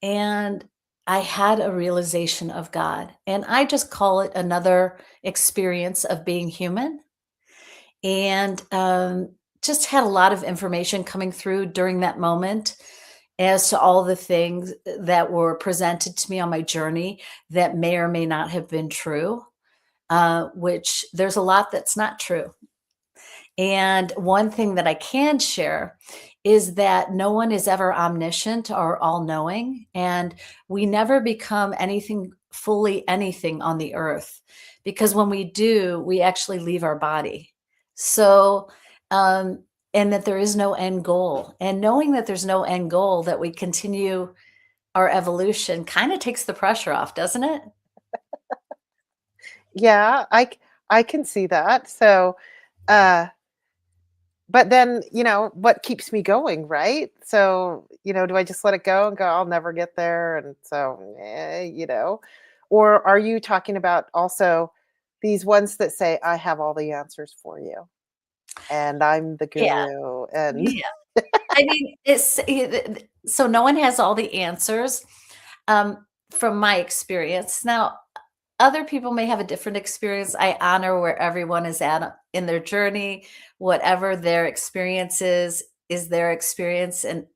And I had a realization of God. And I just call it another experience of being human. And just had a lot of information coming through during that moment as to all the things that were presented to me on my journey that may or may not have been true, which there's a lot that's not true. And one thing that I can share is that no one is ever omniscient or all knowing, and we never become anything fully anything on the earth, because when we do, we actually leave our body. So, and that there is no end goal. And knowing that there's no end goal, that we continue our evolution kind of takes the pressure off, doesn't it? Yeah, I can see that. So, uh, but then, what keeps me going, right? So, do I just let it go and go, I'll never get there? And so, or are you talking about also these ones that say, I have all the answers for you and I'm the Yeah. guru and Yeah. I mean, so no one has all the answers, from my experience. Now, other people may have a different experience. I honor where everyone is at in their journey, whatever their experience is their experience, and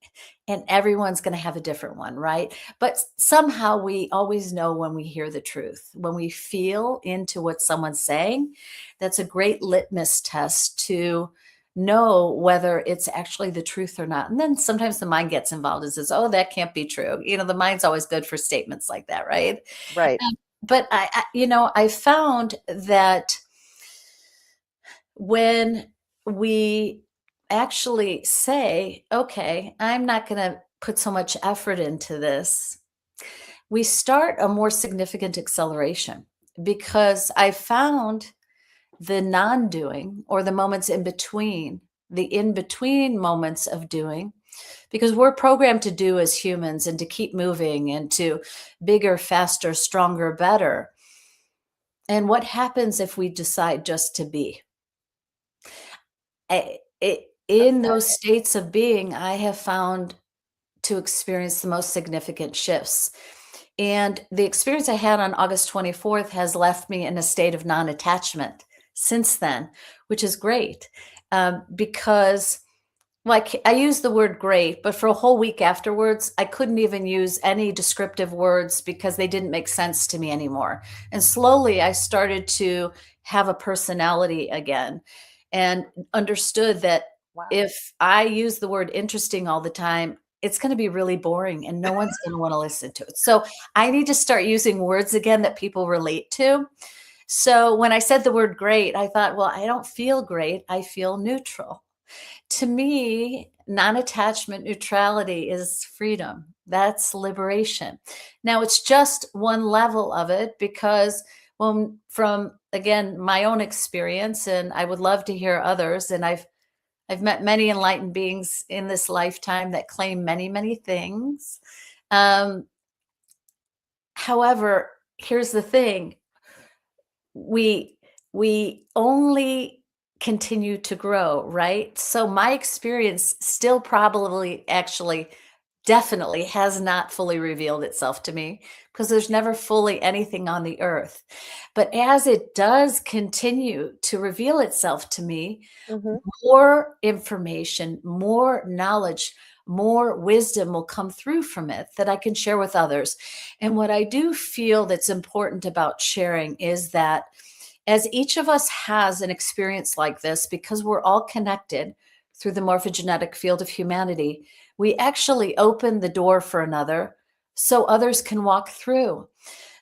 everyone's going to have a different one, right? But somehow we always know when we hear the truth, when we feel into what someone's saying. That's a great litmus test to know whether it's actually the truth or not. And then sometimes the mind gets involved and says, oh, that can't be true. The mind's always good for statements like that, right? right. But I found that when we actually say, okay, I'm not going to put so much effort into this, we start a more significant acceleration, because I found the non-doing, or the moments in between, the in-between moments of doing, because we're programmed to do as humans and to keep moving and to bigger, faster, stronger, better. And what happens if we decide just to be? In those states of being, I have found to experience the most significant shifts. And the experience I had on August 24th has left me in a state of non-attachment since then, which is great, because like I use the word great, but for a whole week afterwards, I couldn't even use any descriptive words because they didn't make sense to me anymore. And slowly I started to have a personality again, and understood that Wow. if I use the word interesting all the time, it's going to be really boring and no one's going to want to listen to it. So I need to start using words again that people relate to. So when I said the word great, I thought, well, I don't feel great. I feel neutral. To me, non-attachment neutrality is freedom. That's liberation. Now, it's just one level of it, because from again my own experience, and I would love to hear others, and I've met many enlightened beings in this lifetime that claim many, many things. However, here's the thing. We only continue to grow, right? So my experience still probably actually definitely has not fully revealed itself to me because there's never fully anything on the earth. But as it does continue to reveal itself to me, Mhm. more information, more knowledge, more wisdom will come through from it that I can share with others. And what I do feel that's important about sharing is that as each of us has an experience like this, because we're all connected through the morphogenetic field of humanity, we actually open the door for another so others can walk through.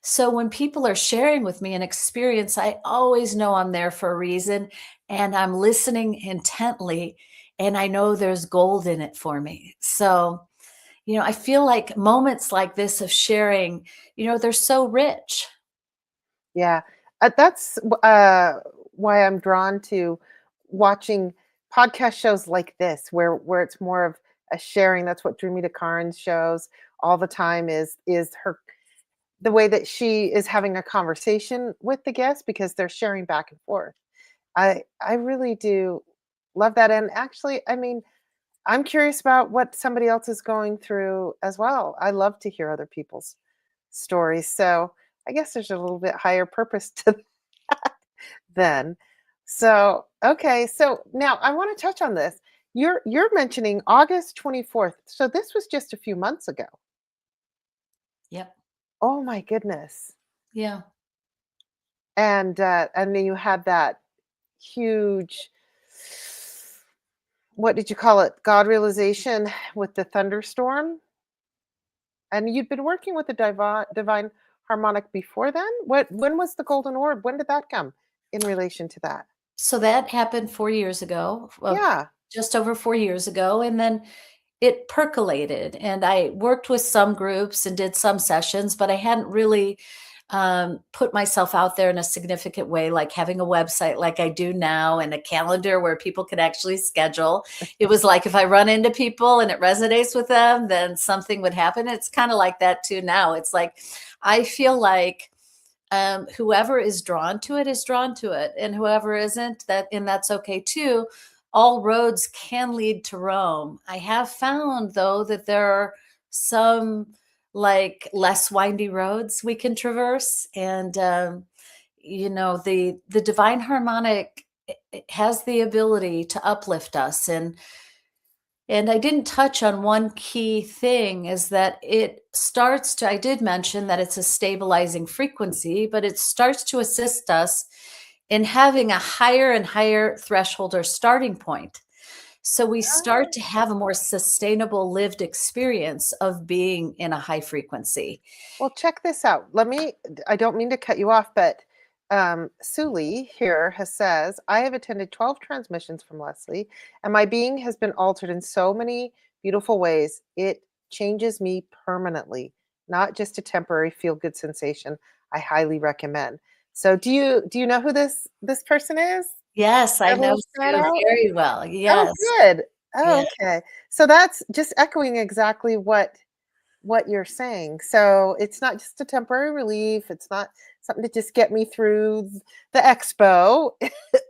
So when people are sharing with me an experience, I always know I'm there for a reason and I'm listening intently and I know there's gold in it for me. So, I feel like moments like this of sharing, they're so rich. Yeah, that's why I'm drawn to watching podcast shows like this, where it's more of a sharing. That's what drew me to Karen's shows all the time. Is her the way that she is having a conversation with the guests because they're sharing back and forth. I really do love that, and actually, I mean, I'm curious about what somebody else is going through as well. I love to hear other people's stories. So I guess there's a little bit higher purpose to that then. So okay, so now I want to touch on this. You're mentioning August 24th. So this was just a few months ago. Yep. Oh my goodness. Yeah. And then you had that huge, what did you call it? God realization with the thunderstorm. And you'd been working with the divine harmonic before then? When was the golden orb? When did that come in relation to that? So that happened 4 years ago, Yeah. just over 4 years ago. And then it percolated and I worked with some groups and did some sessions, but I hadn't really put myself out there in a significant way, like having a website like I do now and a calendar where people could actually schedule. It was like if I run into people and it resonates with them, then something would happen. It's kind of like that too now. It's like I feel like whoever is drawn to it is drawn to it, and whoever isn't, that's okay too. All roads can lead to Rome. I have found though that there are some like less windy roads we can traverse, and the divine harmonic has the ability to uplift us. And I didn't touch on one key thing is that I did mention that it's a stabilizing frequency, but it starts to assist us in having a higher and higher threshold or starting point. So we start to have a more sustainable lived experience of being in a high frequency. Well, check this out. I don't mean to cut you off, but Suli here says, I have attended 12 transmissions from Leslie, and my being has been altered in so many beautiful ways. It changes me permanently, not just a temporary feel-good sensation. I highly recommend. So do you know who this person is? Yes, I A know little shout Sue out? very well. Oh, Yes. good. Yeah. Oh, okay. So that's just echoing exactly what you're saying. So it's not just a temporary relief. It's not something to just get me through the expo.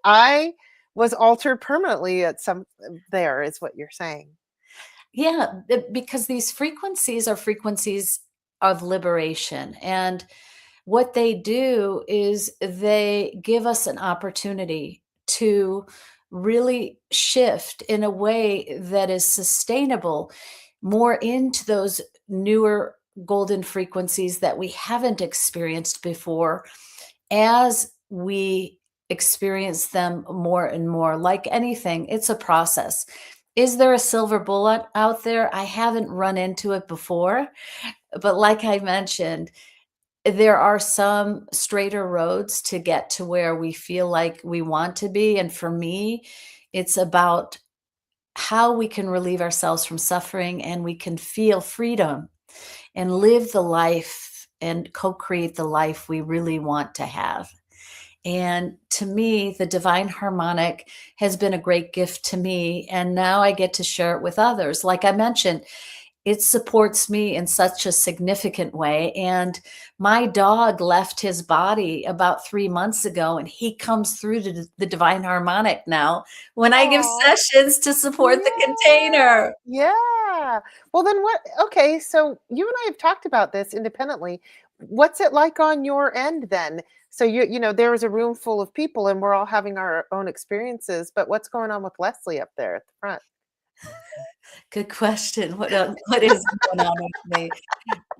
I was altered permanently at some there is what you're saying. Yeah, because these frequencies are frequencies of liberation. And what they do is they give us an opportunity to really shift in a way that is sustainable more into those newer golden frequencies that we haven't experienced before as we experience them more and more. Like anything, it's a process. Is there a silver bullet out there? I haven't run into it before, but like I mentioned, there are some straighter roads to get to where we feel like we want to be. And for me, it's about how we can relieve ourselves from suffering and we can feel freedom and live the life and co-create the life we really want to have. And to me, the Divine Harmonic has been a great gift to me. And now I get to share it with others. Like I mentioned, it supports me in such a significant way. And my dog left his body about 3 months ago, and he comes through to the Divine Harmonic now when I give Aw. sessions to support the container. Yeah. Yeah. Well, then what? Okay. So you and I have talked about this independently. What's it like on your end then? So there is a room full of people and we're all having our own experiences, but what's going on with Leslie up there at the front? Good question. What is going on with me?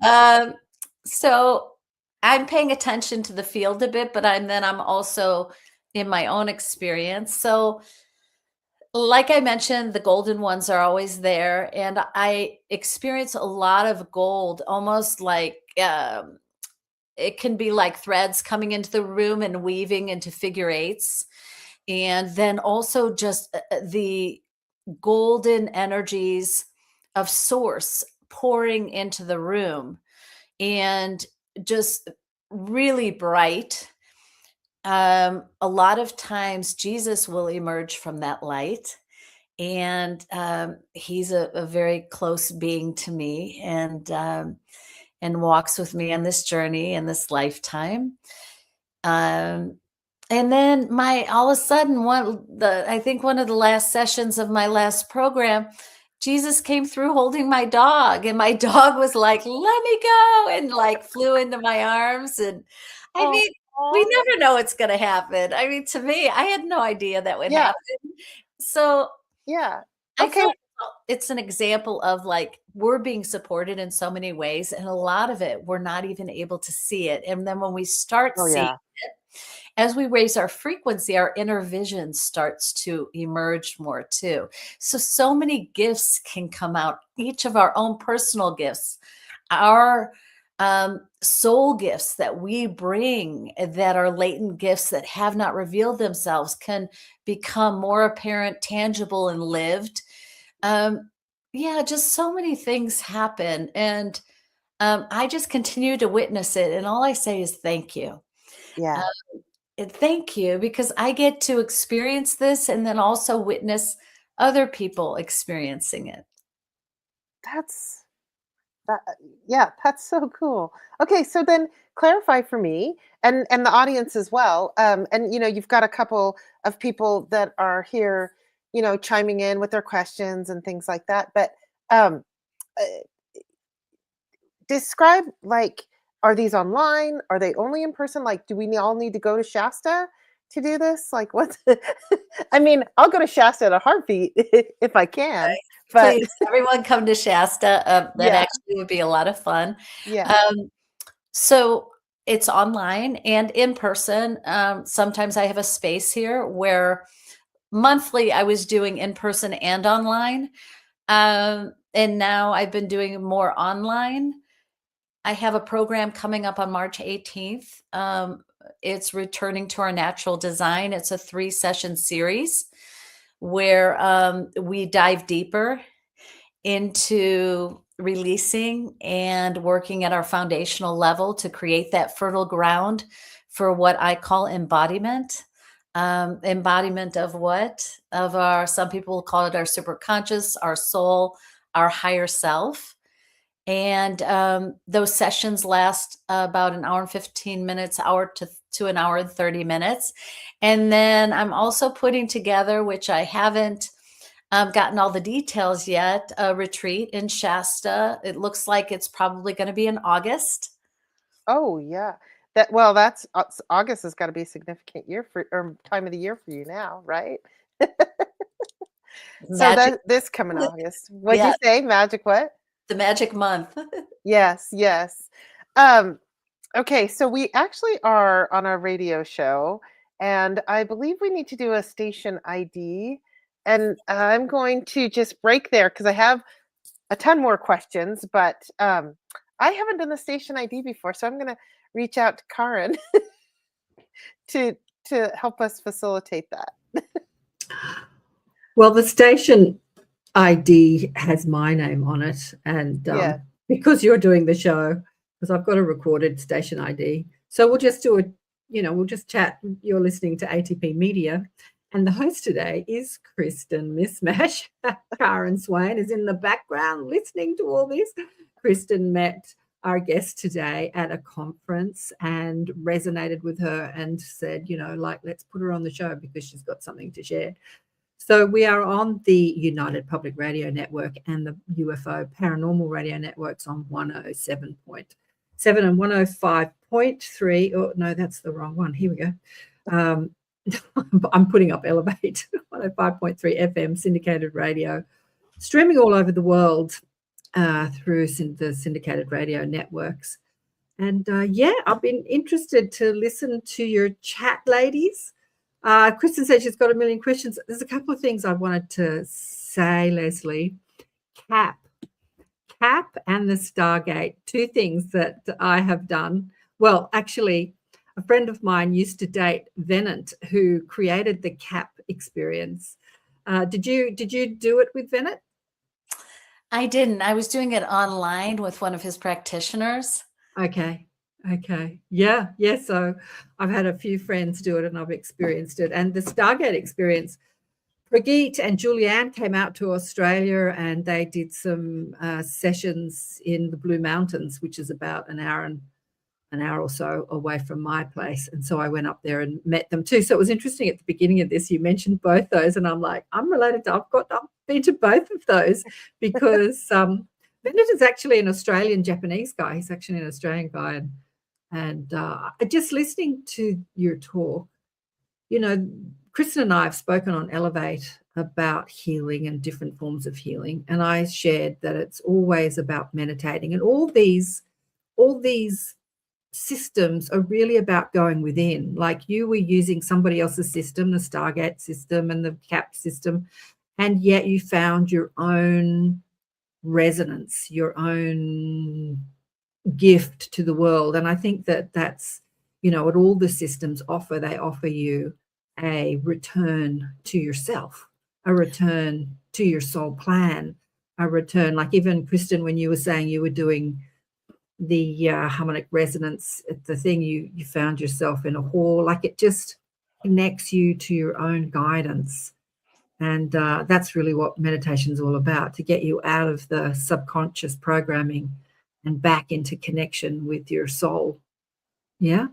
Um, so I'm paying attention to the field a bit, but I'm also in my own experience. So like I mentioned, the golden ones are always there, and I experience a lot of gold, almost like it can be like threads coming into the room and weaving into figure eights. And then also just the golden energies of source pouring into the room and just really bright. A lot of times Jesus will emerge from that light, and he's a very close being to me, and walks with me on this journey in this lifetime. Um, and then all of a sudden, I think one of the last sessions of my last program, Jesus came through holding my dog, and my dog was like, "Let me go," and like flew into my arms. And I Oh, mean, we never know what's going to happen. I mean, to me, I had no idea that would yeah. happen. So Yeah. I Okay. feel it's an example of like we're being supported in so many ways, and a lot of it we're not even able to see it. And then when we start Oh, seeing yeah. it, as we raise our frequency, our inner vision starts to emerge more too. So many gifts can come out, each of our own personal gifts, our soul gifts that we bring, that are latent gifts that have not revealed themselves, can become more apparent, tangible, and lived. Yeah, just so many things happen. And I just continue to witness it. And all I say is thank you. Yeah. And thank you, because I get to experience this and then also witness other people experiencing it. That's that. Yeah, that's so cool. Okay, so then clarify for me and the audience as well. And you've got a couple of people that are here, chiming in with their questions and things like that. But um, uh, describe, like, are these online? Are they only in person? Like, do we all need to go to Shasta to do this? Like, what's I mean, I'll go to Shasta at a heartbeat if I can, but Please, everyone come to Shasta. That yeah, actually would be a lot of fun. yeah. Um, so it's online and in person. Sometimes I have a space here where monthly I was doing in person and online. And now I've been doing more online. I have a program coming up on March 18th. It's returning to our natural design. It's a 3-session series where we dive deeper into releasing and working at our foundational level to create that fertile ground for what I call embodiment. Embodiment of what? Of some people call it our superconscious, our soul, our higher self. And those sessions last about an hour and 15 minutes, hour to an hour and 30 minutes. And then I'm also putting together, which I haven't gotten all the details yet, a retreat in Shasta. It looks like it's probably going to be in August. Oh, yeah. That's August has got to be a significant year for or time of the year for you now, right? So Magic. this coming August. What'd Yeah, you say? Magic what? the magic month. Yes, yes. Um, okay, so we actually are on a radio show, and I believe we need to do a station ID. And I'm going to just break there because I have a ton more questions, but I haven't done the station ID before, so I'm going to reach out to Karen to to help us facilitate that. Well, the station ID has my name on it, and Yeah. because you're doing the show, because I've got a recorded station ID, so we'll just do it. We'll just chat. You're listening to ATP Media, and the host today is Kristen Mismash. Karen Swain is in the background listening to all this. Kristen met our guest today at a conference and resonated with her and said, let's put her on the show because she's got something to share. So we are on the United Public Radio Network and the UFO Paranormal Radio Networks on 107.7 and 105.3. Oh, no, that's the wrong one. Here we go. I'm putting up Elevate, 105.3 FM syndicated radio, streaming all over the world through the syndicated radio networks. And I've been interested to listen to your chat, ladies. Kristen said she's got a million questions. There's a couple of things I wanted to say, Leslie. CAP and the Stargate, two things that I have done. Well, actually, a friend of mine used to date Venant, who created the CAP experience. Did you do it with Venant? I didn't. I was doing it online with one of his practitioners. Okay. Yeah. So I've had a few friends do it and I've experienced it. And the Stargate experience, Brigitte and Julianne came out to Australia and they did some sessions in the Blue Mountains, which is about an hour or so away from my place. And so I went up there and met them too. So it was interesting at the beginning of this, you mentioned both those and I'm like, I'm related to, I've been to both of those because Bennett is actually an Australian Japanese guy. He's actually an Australian guy. And just listening to your talk, Kristen and I have spoken on Elevate about healing and different forms of healing. And I shared that it's always about meditating. And all these systems are really about going within. Like you were using somebody else's system, the Stargate system and the CAP system, and yet you found your own resonance, your own gift to the world. And I think that that's, what all the systems offer. They offer you a return to yourself, a return to your soul plan, a return, like even Kristen, when you were saying you were doing the harmonic resonance, the thing you found yourself in a hall, like it just connects you to your own guidance. And that's really what meditation is all about, to get you out of the subconscious programming and back into connection with your soul. Yeah.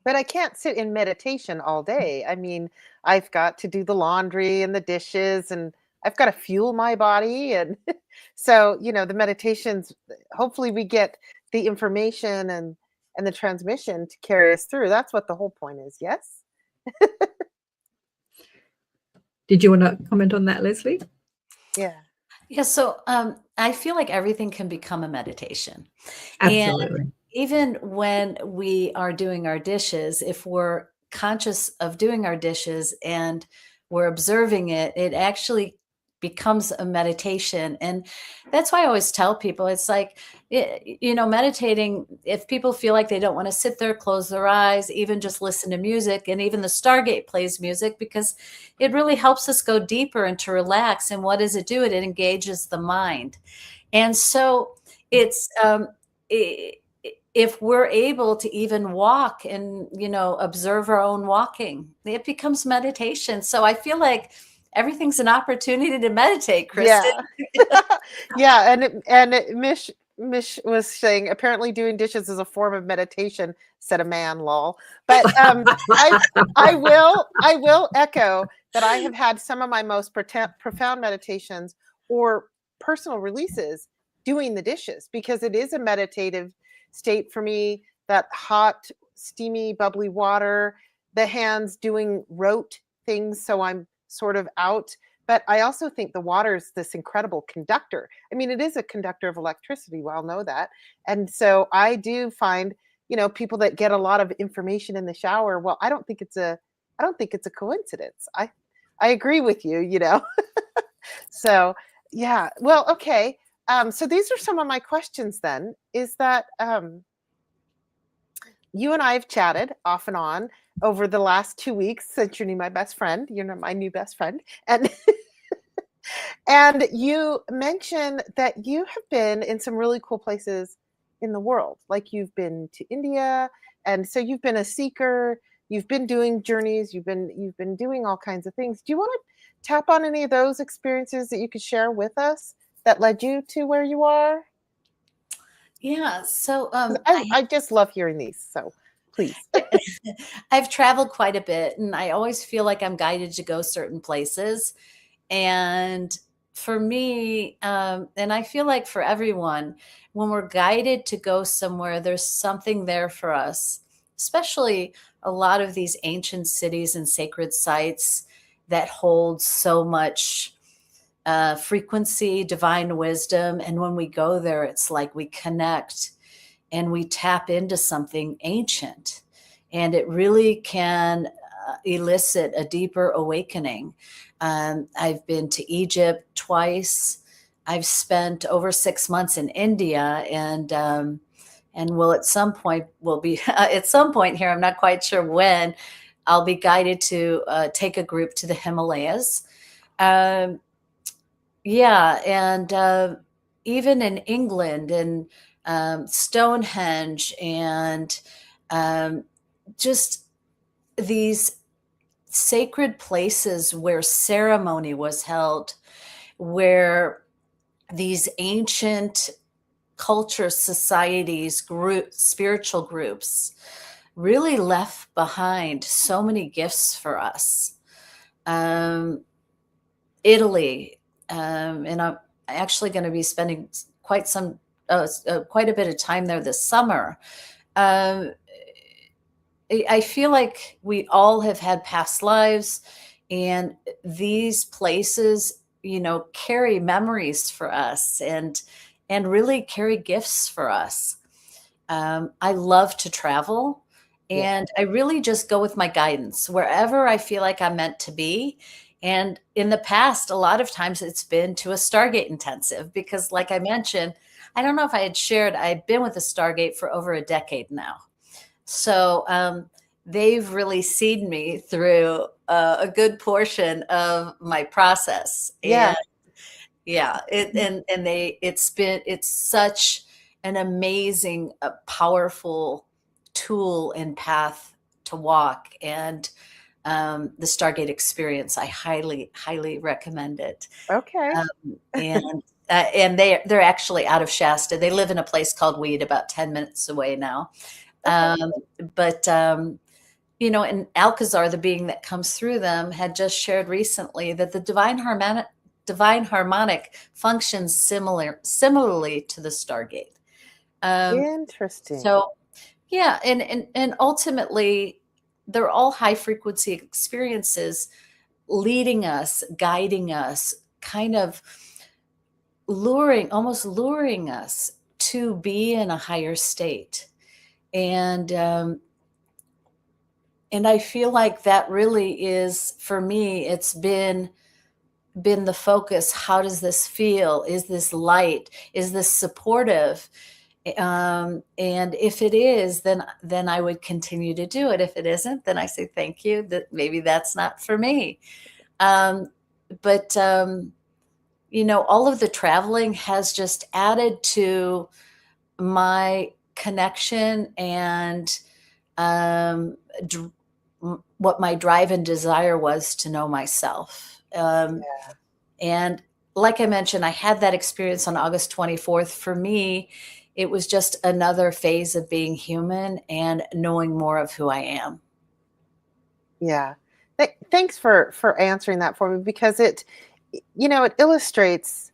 But I can't sit in meditation all day. I mean, I've got to do the laundry and the dishes and I've got to fuel my body. And so, the meditations, hopefully we get the information and the transmission to carry us through. That's what the whole point is. Yes. Did you want to comment on that, Leslie? Yeah. Yeah. So I feel like everything can become a meditation. Absolutely. And even when we are doing our dishes, if we're conscious of doing our dishes and we're observing it, it actually becomes a meditation. And that's why I always tell people, it's like, meditating, if people feel like they don't want to sit there, close their eyes, even just listen to music, and even the Stargate plays music because it really helps us go deeper and to relax. And what does it do? It engages the mind. And so it's, if we're able to even walk and, observe our own walking, it becomes meditation. So I feel like everything's an opportunity to meditate, Kristen. Yeah. Yeah. And Mish was saying, apparently doing dishes is a form of meditation, said a man, lol. But I will echo that I have had some of my most profound meditations or personal releases doing the dishes, because it is a meditative state for me. That hot, steamy, bubbly water, the hands doing rote things, so I'm sort of out. But I also think the water is this incredible conductor. I mean, it is a conductor of electricity. We all know that. And so I do find, people that get a lot of information in the shower. Well, I don't think it's a coincidence. I agree with you, So yeah. Well, okay. So these are some of my questions then, is that you and I have chatted off and on over the last 2 weeks since you're my best friend. You're my new best friend. And and you mentioned that you have been in some really cool places in the world. Like you've been to India. And so you've been a seeker. You've been doing journeys. You've been doing all kinds of things. Do you want to tap on any of those experiences that you could share with us that led you to where you are? Yeah. So I just love hearing these. So please. I've traveled quite a bit, and I always feel like I'm guided to go certain places. And for me, and I feel like for everyone, when we're guided to go somewhere, there's something there for us, especially a lot of these ancient cities and sacred sites that hold so much frequency, divine wisdom. And when we go there, it's like we connect and we tap into something ancient. And it really can elicit a deeper awakening. I've been to Egypt twice. I've spent over 6 months in India, and will at some point will be at some point here. I'm not quite sure when. I'll be guided to take a group to the Himalayas. Yeah, and even in England and Stonehenge and just these sacred places where ceremony was held, where these ancient culture societies, spiritual groups really left behind so many gifts for us. Italy, and I'm actually going to be spending quite a bit of time there this summer. I feel like we all have had past lives, and these places, carry memories for us and really carry gifts for us. I love to travel, and I really just go with my guidance wherever I feel like I'm meant to be. And in the past, a lot of times it's been to a Stargate intensive because, like I mentioned, I don't know if I had shared, I've been with the Stargate for over a decade now. So they've really seen me through a good portion of my process. Yeah. And it's such an amazing, powerful tool and path to walk. And the Stargate experience, I highly, highly recommend it. Okay. And they're actually out of Shasta. They live in a place called Weed, about 10 minutes away now. But and Alcazar, the being that comes through them, had just shared recently that the Divine Harmonic functions similarly to the Stargate. Interesting. So, yeah, and ultimately, they're all high frequency experiences, leading us, guiding us, kind of almost luring us to be in a higher state. And I feel like that really is, for me, it's been the focus. How does this feel? Is this light? Is this supportive? And if it is, then I would continue to do it. If it isn't, then I say thank you, that maybe that's not for me. But all of the traveling has just added to my connection and what my drive and desire was to know myself. And like I mentioned, I had that experience on August 24th. For me, it was just another phase of being human and knowing more of who I am. Yeah. Thanks for answering that for me, because it illustrates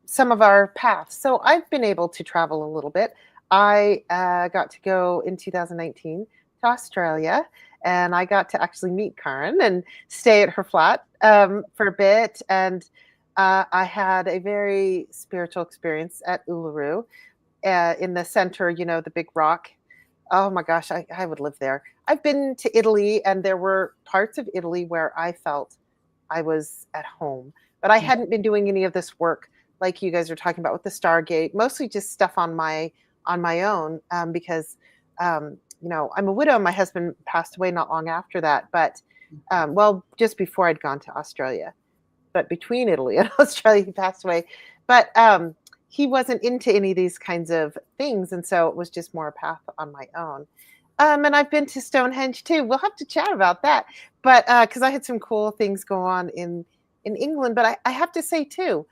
some of our paths. So I've been able to travel a little bit. I got to go in 2019 to Australia, and I got to actually meet Karen and stay at her flat for a bit. And I had a very spiritual experience at Uluru in the center, the big rock. Oh my gosh, I would live there. I've been to Italy, and there were parts of Italy where I felt I was at home, but I hadn't been doing any of this work like you guys are talking about with the Stargate, mostly just stuff on my own, because I'm a widow. My husband passed away not long after that, but just before I'd gone to Australia, but between Italy and Australia, he passed away. But he wasn't into any of these kinds of things, and so it was just more a path on my own. And I've been to Stonehenge too. We'll have to chat about that, but because I had some cool things go on in England. But I have to say too,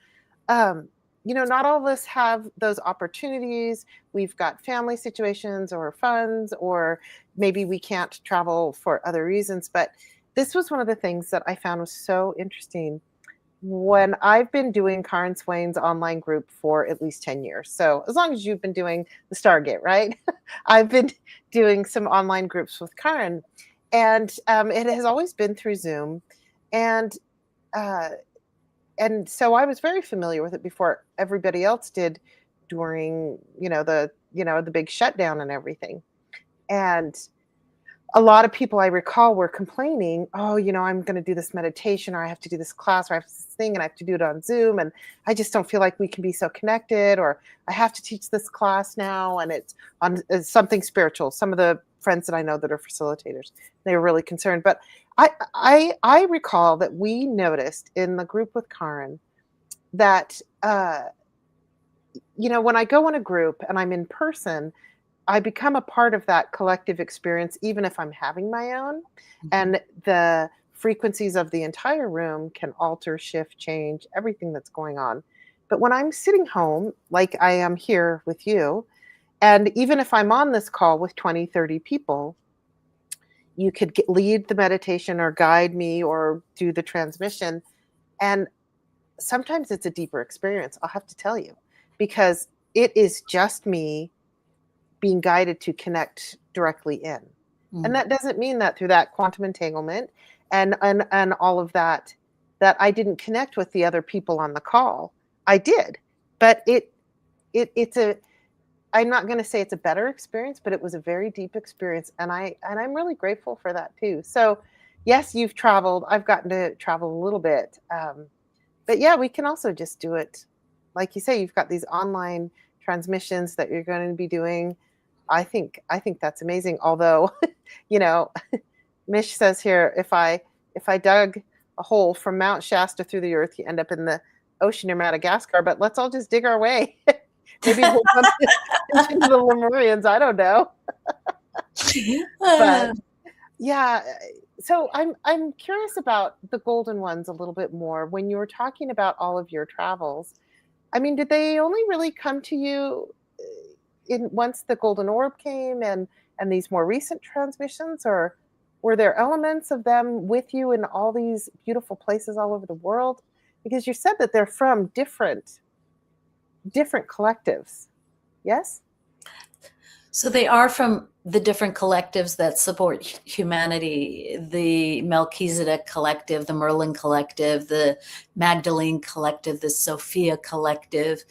not all of us have those opportunities. We've got family situations or funds, or maybe we can't travel for other reasons. But this was one of the things that I found was so interesting when I've been doing Karen Swain's online group for at least 10 years. So as long as you've been doing the Stargate, right? I've been doing some online groups with Karen, and it has always been through Zoom. And uh, and so I was very familiar with it before everybody else did during, the big shutdown and everything. And a lot of people I recall were complaining, oh, I'm going to do this meditation, or I have to do this class, or I have this thing and I have to do it on Zoom. And I just don't feel like we can be so connected, or I have to teach this class now. And it's something spiritual. Some of the friends that I know that are facilitators, they were really concerned. But I recall that we noticed in the group with Karen that, when I go in a group and I'm in person, I become a part of that collective experience, even if I'm having my own. And the frequencies of the entire room can alter, shift, change, everything that's going on. But when I'm sitting home, like I am here with you, and even if I'm on this call with 20, 30 people, you could lead the meditation or guide me or do the transmission. And sometimes it's a deeper experience, I'll have to tell you, because it is just me being guided to connect directly in. And that doesn't mean that through that quantum entanglement and all of that I didn't connect with the other people on the call. I did. But I'm not going to say it's a better experience, but it was a very deep experience, and I'm really grateful for that too. So yes, you've traveled. I've gotten to travel a little bit. But yeah, we can also just do it. Like you say, you've got these online transmissions that you're going to be doing. I think that's amazing. Although, Mish says here, if I dug a hole from Mount Shasta through the earth, you end up in the ocean near Madagascar. But let's all just dig our way. Maybe we'll bump into the Lemurians. I don't know. But yeah, so I'm curious about the golden ones a little bit more. When you were talking about all of your travels, I mean, did they only really come to you once the golden orb came and these more recent transmissions, or were there elements of them with you in all these beautiful places all over the world? Because you said that they're from different collectives. Yes? So they are from the different collectives that support humanity: the Melchizedek Collective, the Merlin Collective, the Magdalene Collective, the Sophia Collective,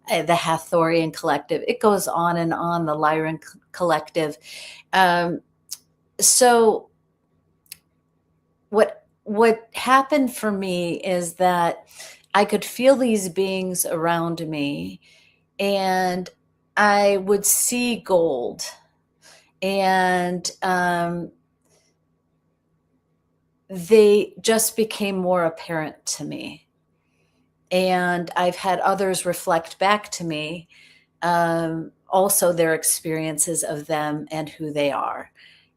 the Hathorian Collective. It goes on and on, the Lyran Collective. So what happened for me is that I could feel these beings around me, and I would see gold, and they just became more apparent to me. And I've had others reflect back to me also their experiences of them and who they are.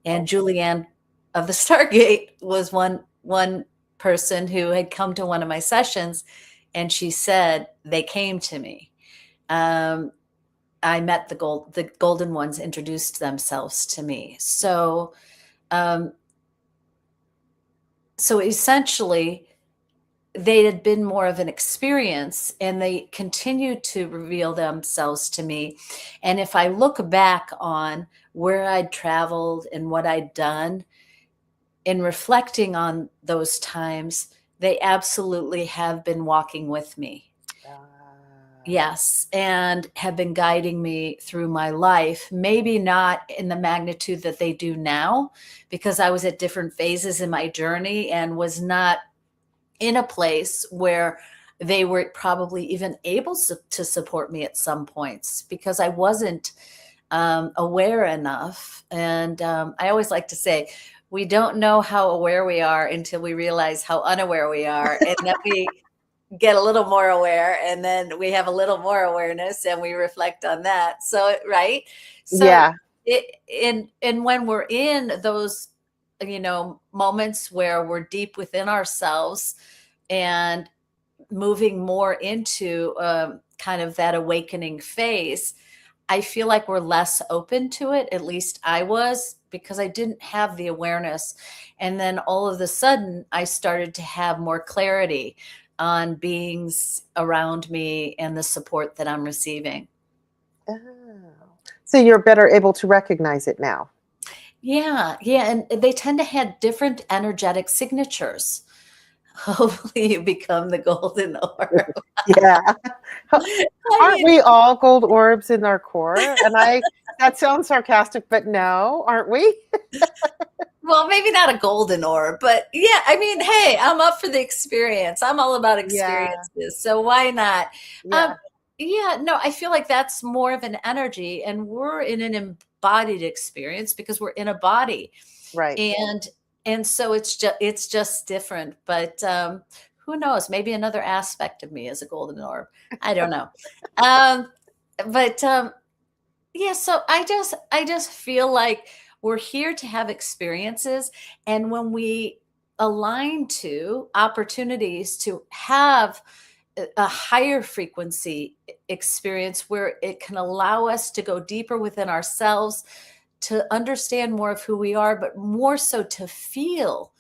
And Julianne of the Stargate was one person who had come to one of my sessions, and she said they came to me. I met the golden ones introduced themselves to me. So essentially, they had been more of an experience, and they continued to reveal themselves to me. And if I look back on where I'd traveled and what I'd done, in reflecting on those times, they absolutely have been walking with me. Yes, and have been guiding me through my life, maybe not in the magnitude that they do now, because I was at different phases in my journey and was not in a place where they were probably even able to support me at some points, because I wasn't aware enough. And I always like to say, we don't know how aware we are until we realize how unaware we are, and that we get a little more aware, and then we have a little more awareness, and we reflect on that. So, right. So Yeah. And when we're in those, moments where we're deep within ourselves, and moving more into kind of that awakening phase, I feel like we're less open to it. At least I was, because I didn't have the awareness. And then all of a sudden, I started to have more clarity on beings around me and the support that I'm receiving. Oh. So you're better able to recognize it now. Yeah, and they tend to have different energetic signatures. Hopefully you become the golden orb. Yeah. I Aren't mean, we all gold orbs in our core? And that sounds sarcastic, but no, aren't we? well, maybe not a golden orb, but yeah, I mean, hey, I'm up for the experience. I'm all about Yeah. experiences. So why not? Yeah. Yeah, no, I feel like that's more of an energy, and we're in an embodied experience because we're in a body. Right. And so it's just different. But who knows? Maybe another aspect of me is a golden orb. I don't know. um, but yeah, so I just feel like we're here to have experiences, and when we align to opportunities to have a higher frequency experience where it can allow us to go deeper within ourselves, to understand more of who we are, but more so to feel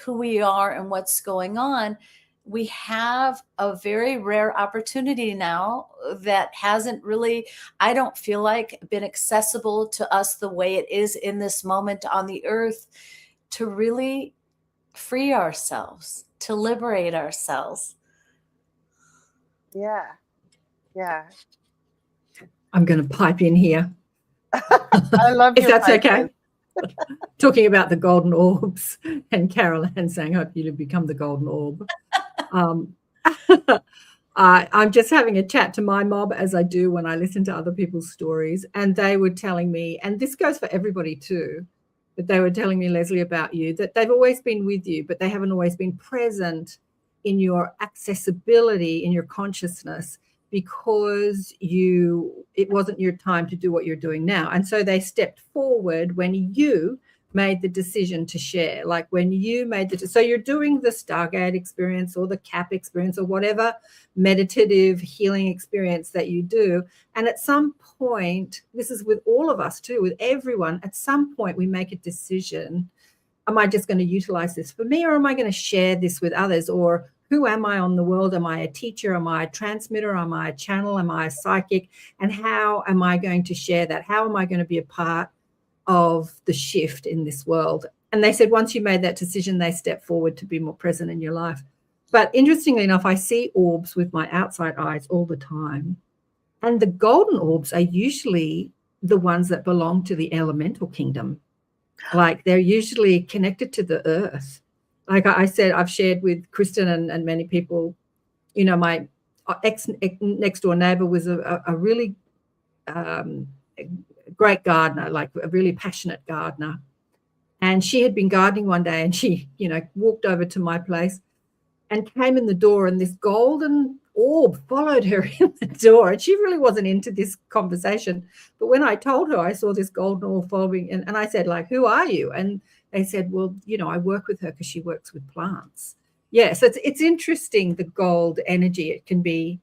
who we are and what's going on. We have a very rare opportunity now that hasn't really, I don't feel like, been accessible to us the way it is in this moment on the earth, to really free ourselves, to liberate ourselves. Yeah. Yeah. I'm going to pipe in here. I love if your that's pipe okay. in. Talking about the golden orbs, and Carol Ann saying, hope you become the golden orb. I'm just having a chat to my mob, as I do when I listen to other people's stories, and they were telling me, and this goes for everybody too, but they were telling me, Leslie, about you, that they've always been with you, but they haven't always been present in your accessibility, in your consciousness, because it wasn't your time to do what you're doing now. And so they stepped forward when you made the decision to share, like when you made so you're doing the Stargate experience or the CAP experience or whatever meditative healing experience that you do. And at some point, this is with all of us too, with everyone, at some point we make a decision. Am I just going to utilize this for me, or am I going to share this with others? Or who am I on the world? Am I a teacher? Am I a transmitter? Am I a channel? Am I a psychic? And how am I going to share that? How am I going to be a part of the shift in this world? And they said once you made that decision, they step forward to be more present in your life. But interestingly enough, I see orbs with my outside eyes all the time. And the golden orbs are usually the ones that belong to the elemental kingdom. Like they're usually connected to the earth. Like I said, I've shared with Kristen and many people, my next door neighbor was a really great gardener, like a really passionate gardener. And she had been gardening one day, and she, walked over to my place and came in the door, and this golden orb followed her in the door. And she really wasn't into this conversation. But when I told her I saw this golden orb following, and I said, like, who are you? And they said, well, I work with her because she works with plants. Yeah, so it's interesting, the gold energy. It can be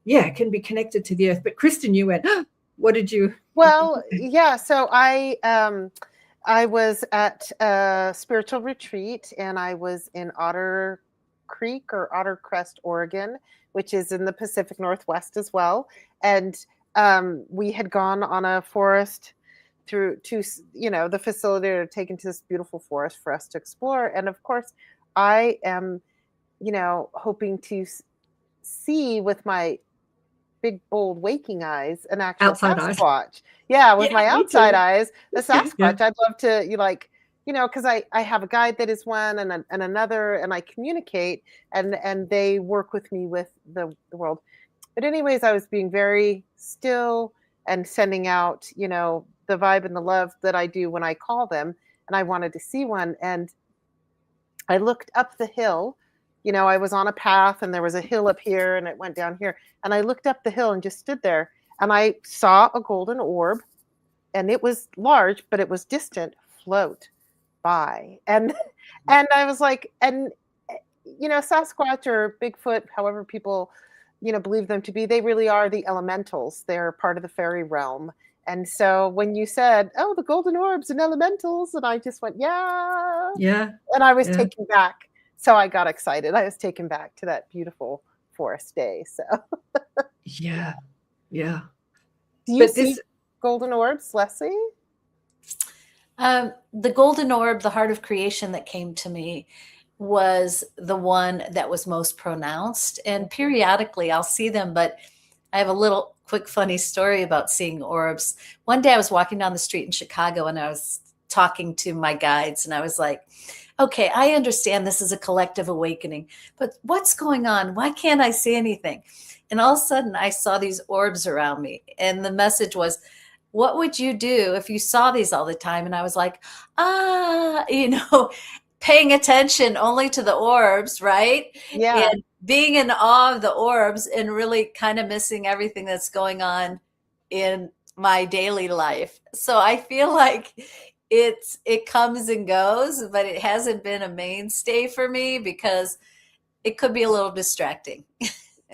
connected to the earth. But Kristen, you went, oh, what did you? Well, yeah. So I was at a spiritual retreat, and I was in Otter Creek or Otter Crest, Oregon, which is in the Pacific Northwest as well. And we had gone on a forest through to, the facility, or taken to this beautiful forest for us to explore. And of course, I am, hoping to see with my big, bold, waking eyes an actual Outside Sasquatch. eyes. Yeah, with my Me outside too. eyes, the Sasquatch. Yeah. I'd love to, because I have a guide that is one and another, and I communicate, and they work with me with the world. But anyways, I was being very still and sending out, the vibe and the love that I do when I call them, and I wanted to see one. And I looked up the hill. I was on a path, and there was a hill up here, and it went down here. And I looked up the hill and just stood there, and I saw a golden orb, and it was large, but it was distant, float by. And I was like, and Sasquatch or Bigfoot, however people, believe them to be, they really are the elementals. They're part of the fairy realm. And so when you said, "Oh, the golden orbs and elementals," and I just went, "Yeah," Yeah. and I was Yeah. taken back. So I got excited. I was taken back to that beautiful forest day. So Yeah. Yeah. do you But see this, golden orbs, Leslie? The golden orb, the heart of creation that came to me was the one that was most pronounced. And periodically I'll see them, but I have a little quick funny story about seeing orbs. One day I was walking down the street in Chicago and I was talking to my guides and I was like, okay, I understand this is a collective awakening, but what's going on? Why can't I see anything? And all of a sudden I saw these orbs around me. And the message was, what would you do if you saw these all the time? And I was like, paying attention only to the orbs, right? Yeah. And being in awe of the orbs and really kind of missing everything that's going on in my daily life. So I feel like it comes and goes, but it hasn't been a mainstay for me because it could be a little distracting.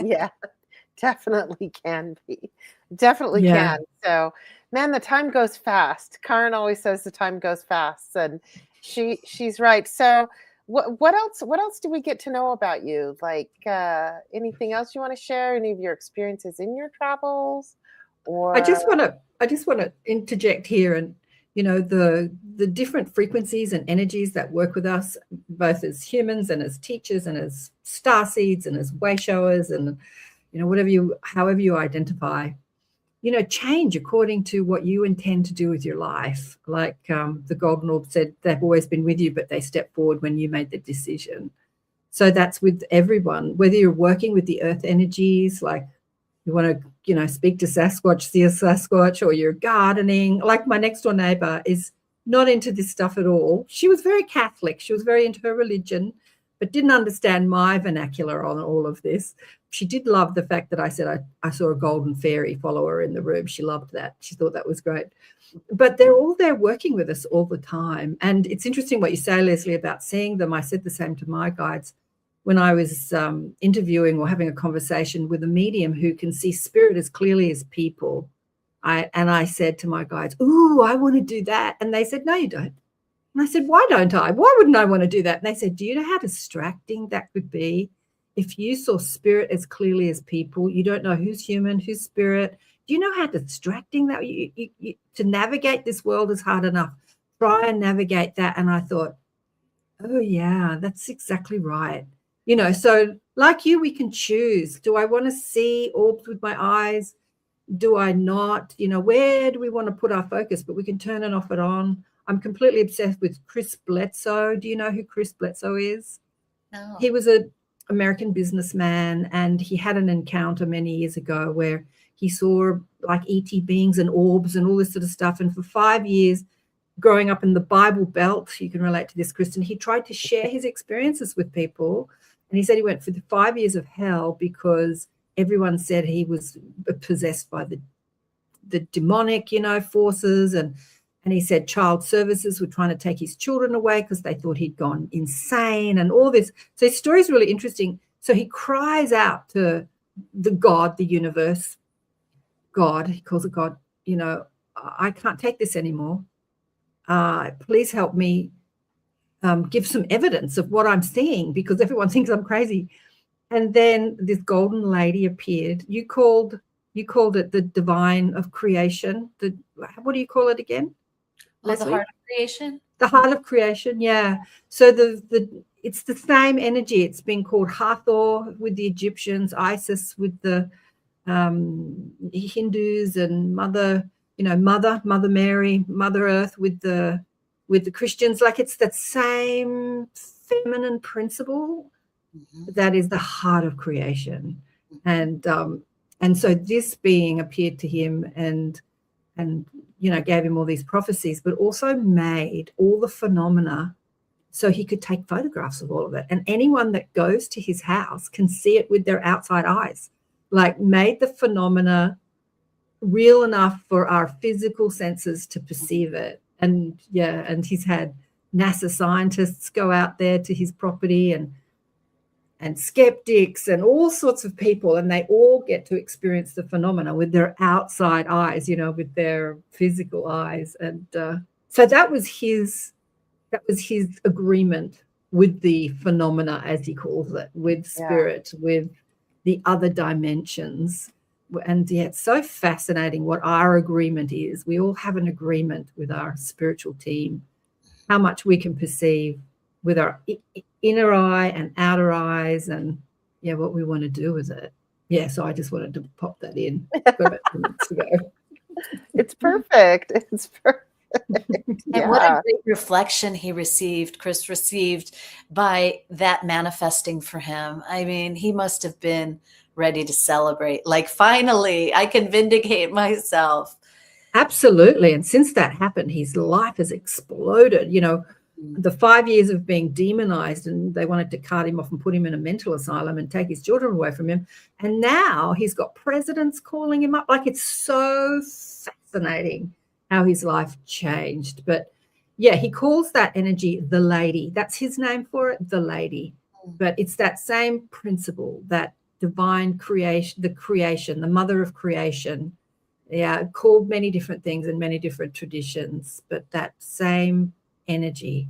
Yeah, definitely can be. Definitely Yeah. can. So, man, the time goes fast. Karen always says the time goes fast, and she's right. So, what else do we get to know about you? Like anything else you want to share? Any of your experiences in your travels? Or I just want to interject here, and the different frequencies and energies that work with us, both as humans and as teachers and as star seeds and as way showers and however you identify, change according to what you intend to do with your life. Like the Golden Orb said, they've always been with you, but they step forward when you made the decision. So that's with everyone, whether you're working with the earth energies, like you want to, speak to Sasquatch, see a Sasquatch, or you're gardening. Like my next door neighbor is not into this stuff at all. She was very Catholic. She was very into her religion, but didn't understand my vernacular on all of this. She did love the fact that I said I saw a golden fairy follow her in the room. She loved that. She thought that was great. But they're all there working with us all the time. And it's interesting what you say, Leslie, about seeing them. I said the same to my guides when I was interviewing or having a conversation with a medium who can see spirit as clearly as people. I said to my guides, "Ooh, I want to do that." And they said, "No, you don't." And I said, "Why don't I? Why wouldn't I want to do that?" And they said, "Do you know how distracting that could be? If you saw spirit as clearly as people, you don't know who's human, who's spirit. Do you know how distracting that to navigate this world is hard enough? Try and navigate that." And I thought, oh yeah, that's exactly right. So like you, we can choose. Do I want to see orbs with my eyes? Do I not? Where do we want to put our focus? But we can turn it off and on. I'm completely obsessed with Chris Bledsoe. Do you know who Chris Bledsoe is? No. He was an American businessman, and he had an encounter many years ago where he saw like ET beings and orbs and all this sort of stuff. And for 5 years, growing up in the Bible Belt, you can relate to this, Kristen, he tried to share his experiences with people. And he said he went for the 5 years of hell because everyone said he was possessed by the demonic, forces. And he said child services were trying to take his children away because they thought he'd gone insane and all this. So his story is really interesting. So he cries out to the God, the universe, God, he calls it God, I can't take this anymore. Please help me give some evidence of what I'm seeing because everyone thinks I'm crazy. And then this golden lady appeared. You called it the divine of creation. What do you call it again? The heart of creation. The heart of creation, yeah. So it's the same energy. It's been called Hathor with the Egyptians, Isis with the Hindus, and Mother Mary, Mother Earth with the Christians. Like it's that same feminine principle that is the heart of creation. And so this being appeared to him and gave him all these prophecies, but also made all the phenomena so he could take photographs of all of it. And anyone that goes to his house can see it with their outside eyes, like made the phenomena real enough for our physical senses to perceive it. And he's had NASA scientists go out there to his property and and skeptics and all sorts of people, and they all get to experience the phenomena with their outside eyes, with their physical eyes. And so that was his agreement with the phenomena, as he calls it, with spirit, with the other dimensions. And yeah, it's so fascinating what our agreement is. We all have an agreement with our spiritual team, how much we can perceive with our inner eye and outer eyes, and what we want to do with it. Yeah, so I just wanted to pop that in about 2 minutes ago. It's perfect. It's perfect. And what a great reflection Chris received by that manifesting for him. I mean, he must have been ready to celebrate. Like, finally, I can vindicate myself. Absolutely. And since that happened, his life has exploded. The 5 years of being demonized, and they wanted to cart him off and put him in a mental asylum and take his children away from him. And now he's got presidents calling him up. Like, it's so fascinating how his life changed. But yeah, he calls that energy the lady. That's his name for it, the lady. But it's that same principle, that divine creation, the mother of creation. Yeah, called many different things in many different traditions, but that same energy,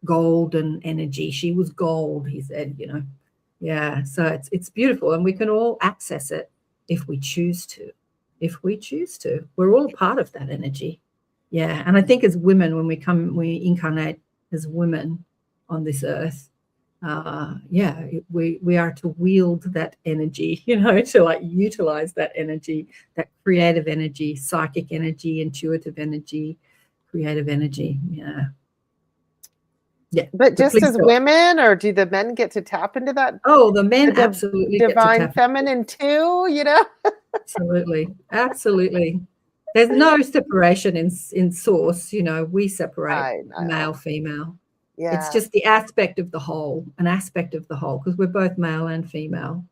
golden energy. She was gold, he said, Yeah, so it's beautiful, and we can all access it if we choose to. If we choose to. We're all a part of that energy. Yeah, and I think as women, when we incarnate as women on this earth, we are to wield that energy, to like utilize that energy, that creative energy, psychic energy, intuitive energy, creative energy. Yeah. But just as women, or do the men get to tap into that? Oh, the men absolutely divine get to tap feminine too, Absolutely. There's no separation in source, we separate male, female. Yeah. It's just the aspect of the whole, because we're both male and female.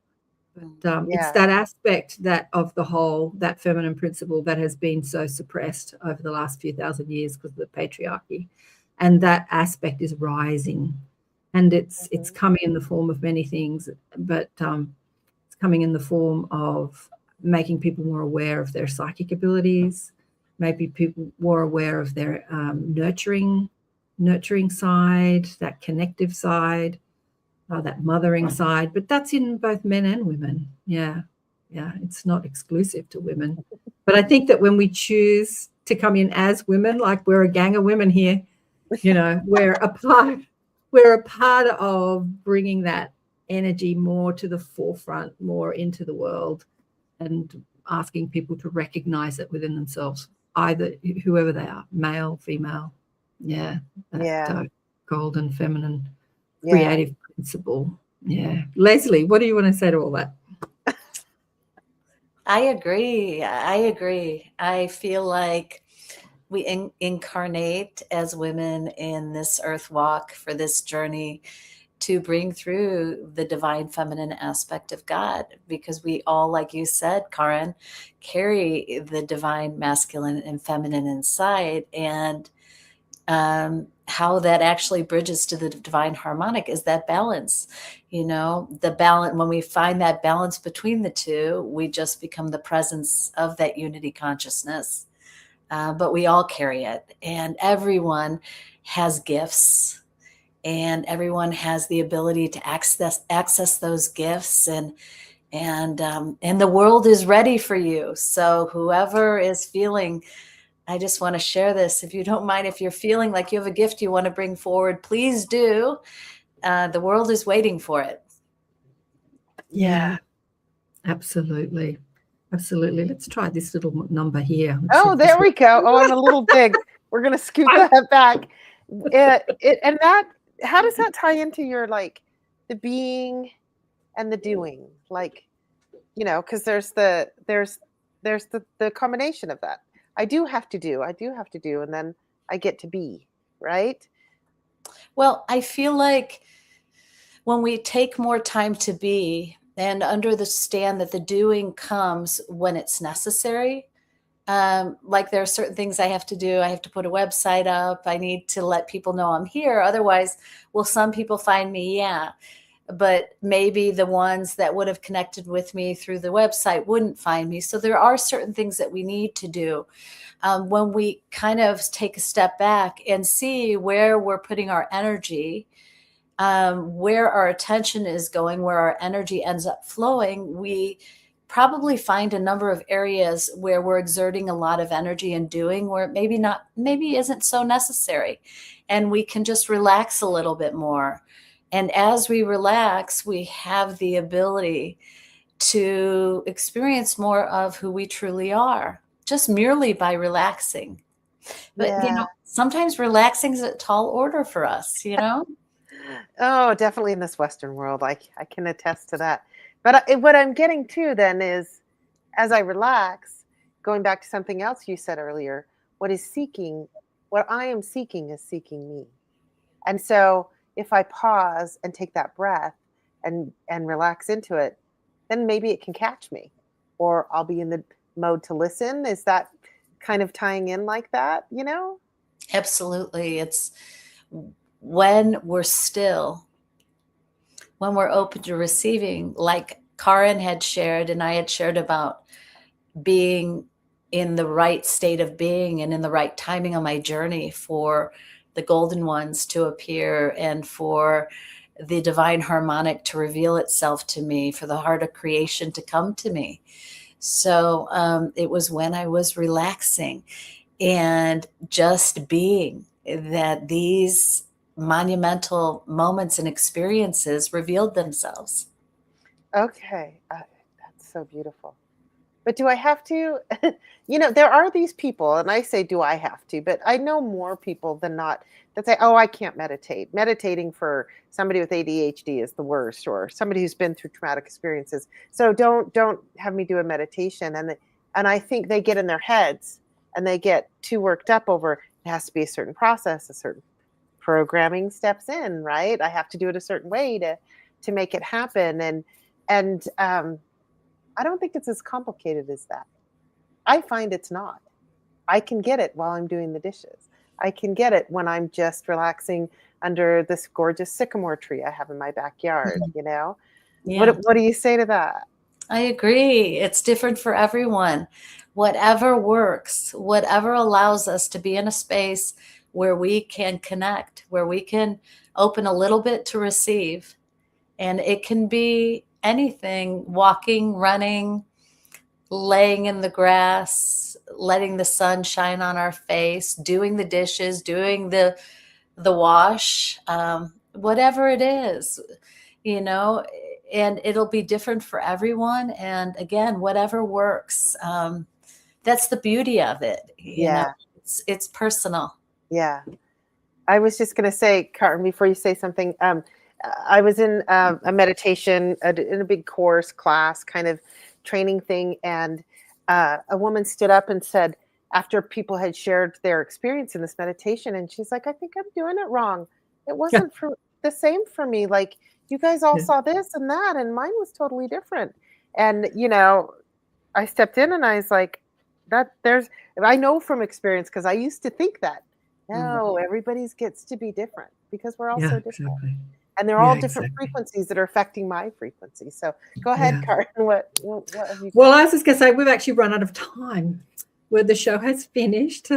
But it's that aspect of the whole, that feminine principle, that has been so suppressed over the last few thousand years because of the patriarchy. And that aspect is rising. And it's coming in the form of many things, but it's coming in the form of making people more aware of their psychic abilities, maybe people more aware of their nurturing side, that connective side, that mothering side. But that's in both men and women. Yeah, it's not exclusive to women. But I think that when we choose to come in as women, like we're a gang of women here, we're a part of bringing that energy more to the forefront, more into the world, and asking people to recognize it within themselves, either whoever they are, male, female. Golden feminine creative principle. Leslie, what do you want to say to all that? I agree. I feel like we incarnate as women in this earth walk for this journey to bring through the divine feminine aspect of God, because we all, like you said, Karen, carry the divine masculine and feminine inside. And how that actually bridges to the divine harmonic is that balance. The balance, when we find that balance between the two, we just become the presence of that unity consciousness. But we all carry it, and everyone has gifts, and everyone has the ability to access those gifts, and the world is ready for you. So whoever is feeling, I just want to share this, if you don't mind, if you're feeling like you have a gift you want to bring forward, please do. The world is waiting for it. Yeah, absolutely. Let's try this little number here. Oh, there we go. Oh, I'm a little big. We're going to scoot that back. And that, how does that tie into your, like, the being and the doing? Like, because there's the combination of that. I do have to do, and then I get to be, right? Well, I feel like when we take more time to be, and understand that the doing comes when it's necessary. Like, there are certain things I have to do. I have to put a website up. I need to let people know I'm here. Otherwise, will some people find me? Yeah. but maybe the ones that would have connected with me through the website wouldn't find me. So there are certain things that we need to do when we kind of take a step back and see where we're putting our energy, where our attention is going, where our energy ends up flowing. We probably find a number of areas where we're exerting a lot of energy and doing where maybe isn't so necessary. And we can just relax a little bit more. And as we relax, we have the ability to experience more of who we truly are, just merely by relaxing. But, Yeah. sometimes relaxing is a tall order for us, Oh, definitely in this Western world. I can attest to that. But what I'm getting to then is, as I relax, going back to something else you said earlier, what I am seeking is seeking me. And so if I pause and take that breath and relax into it, then maybe it can catch me, or I'll be in the mode to listen. Is that kind of tying in like that, Absolutely. It's when we're still, when we're open to receiving, like Karin had shared and I had shared about being in the right state of being and in the right timing on my journey for the golden ones to appear and for the divine harmonic to reveal itself to me, for the heart of creation to come to me. So it was when I was relaxing and just being that these monumental moments and experiences revealed themselves. Okay. That's so beautiful. But do I have to? There are these people, and I say, do I have to? But I know more people than not that say, oh, I can't meditate. Meditating for somebody with ADHD is the worst, or somebody who's been through traumatic experiences. So don't have me do a meditation. And I think they get in their heads and they get too worked up over it has to be a certain process, a certain programming steps in, right? I have to do it a certain way to make it happen. And I don't think it's as complicated as that. I find it's not. I can get it while I'm doing the dishes. I can get it when I'm just relaxing under this gorgeous sycamore tree I have in my backyard, Yeah. What do you say to that? I agree. It's different for everyone. Whatever works, whatever allows us to be in a space where we can connect, where we can open a little bit to receive. And it can be anything: walking, running, laying in the grass, letting the sun shine on our face, doing the dishes, doing the wash, whatever it is, and it'll be different for everyone. And again, whatever works. That's the beauty of it. Yeah. It's personal. Yeah. I was just going to say, Carton, before you say something, I was in a meditation, in a big course class kind of training thing. And a woman stood up and said, after people had shared their experience in this meditation, and she's like, I think I'm doing it wrong. It wasn't the same for me. Like, you guys all saw this and that, and mine was totally different. And, I stepped in and I was like, I know from experience, because I used to think that, no, everybody's gets to be different because we're all so different. Exactly. And they're all different frequencies that are affecting my frequency. So go ahead, Carton. What have you got? Well, I was just going to say, we've actually run out of time where the show has finished.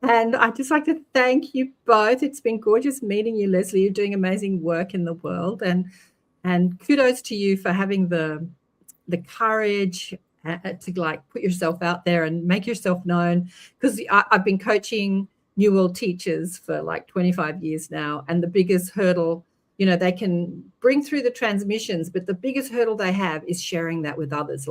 And I'd just like to thank you both. It's been gorgeous meeting you, Leslie. You're doing amazing work in the world. And kudos to you for having the courage to put yourself out there and make yourself known. Because I've been coaching New World teachers for 25 years now. And the biggest hurdle, they can bring through the transmissions, but the biggest hurdle they have is sharing that with others,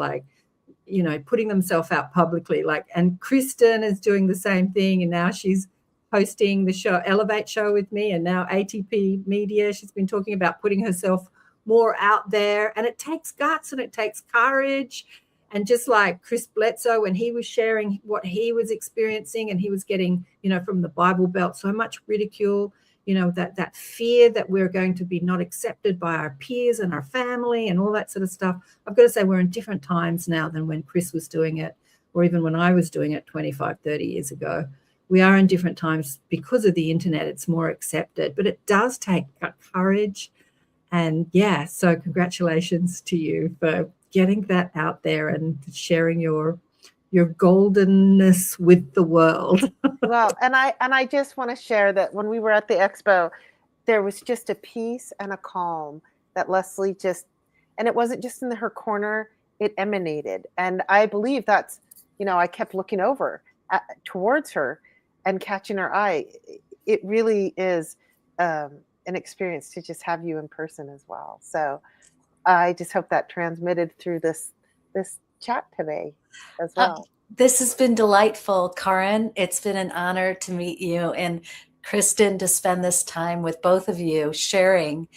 putting themselves out publicly. And Kristen is doing the same thing. And now she's hosting the show, Elevate Show with me. And now ATP Media, she's been talking about putting herself more out there. And it takes guts and it takes courage. And just like Chris Bledsoe, when he was sharing what he was experiencing, and he was getting, from the Bible Belt, so much ridicule, that fear that we're going to be not accepted by our peers and our family and all that sort of stuff. I've got to say, we're in different times now than when Chris was doing it, or even when I was doing it 25, 30 years ago. We are in different times because of the internet. It's more accepted, but it does take courage And yeah, so congratulations to you for getting that out there and sharing your goldenness with the world. Well, and I just want to share that when we were at the expo, there was just a peace and a calm that Leslie just, and it wasn't just in her corner, it emanated. And I believe that's, I kept looking over towards her and catching her eye. It really is an experience to just have you in person as well. So I just hope that transmitted through this chat today as well. This has been delightful, Karen. It's been an honor to meet you, and Kristen, to spend this time with both of you sharing.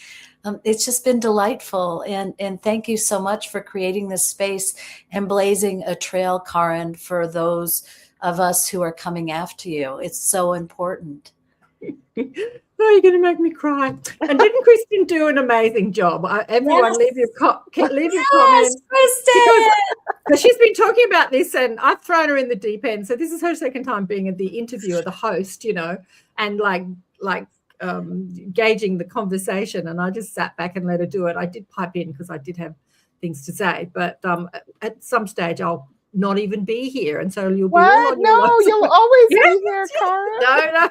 It's just been delightful, and thank you so much for creating this space and blazing a trail, Karen, for those of us who are coming after you. It's so important. Oh, you're going to make me cry. And didn't Kristen do an amazing job? Everyone, Yes. leave your Yes, comments. Kristen! Because she's been talking about this, and I've thrown her in the deep end. So this is her second time being the interviewer, the host, and like gauging the conversation. And I just sat back and let her do it. I did pipe in because I did have things to say. But at some stage, I'll not even be here, and so you'll be all on your No, you'll always be here, Karen. No.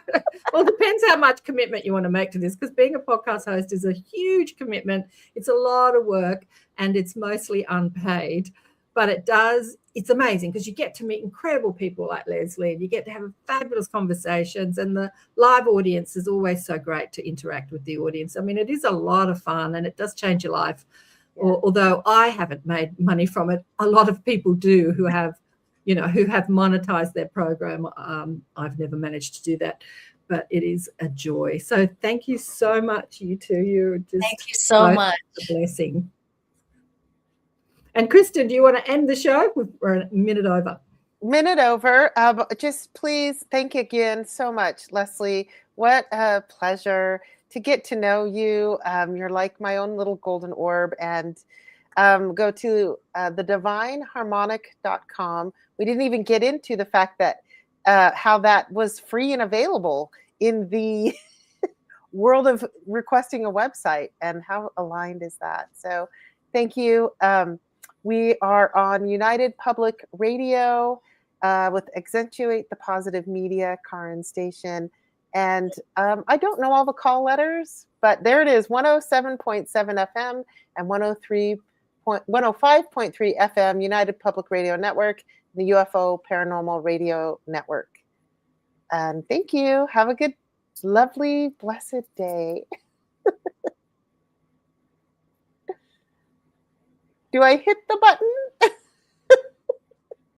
Well, it depends how much commitment you want to make to this, because being a podcast host is a huge commitment. It's a lot of work, and it's mostly unpaid, but it's amazing because you get to meet incredible people like Leslie, and you get to have fabulous conversations, and the live audience is always so great to interact with the audience. I mean, it is a lot of fun, and it does change your life. Although I haven't made money from it, a lot of people do who have monetized their program. I've never managed to do that, but it is a joy. So thank you so much, you two. You're just thank you so much. A blessing. And Kristen, do you want to end the show? We're a minute over. Just please, thank you again so much, Leslie. What a pleasure to get to know you. You're like my own little golden orb. And go to the divineharmonic.com. We didn't even get into the fact that how that was free and available in the world of requesting a website, and how aligned is that? So thank you. We are on United Public Radio with Accentuate the Positive Media, Karen Station. And I don't know all the call letters, but there it is, 107.7 FM and 105.3 FM, United Public Radio Network, the UFO Paranormal Radio Network. And thank you. Have a good, lovely, blessed day. Do I hit the button?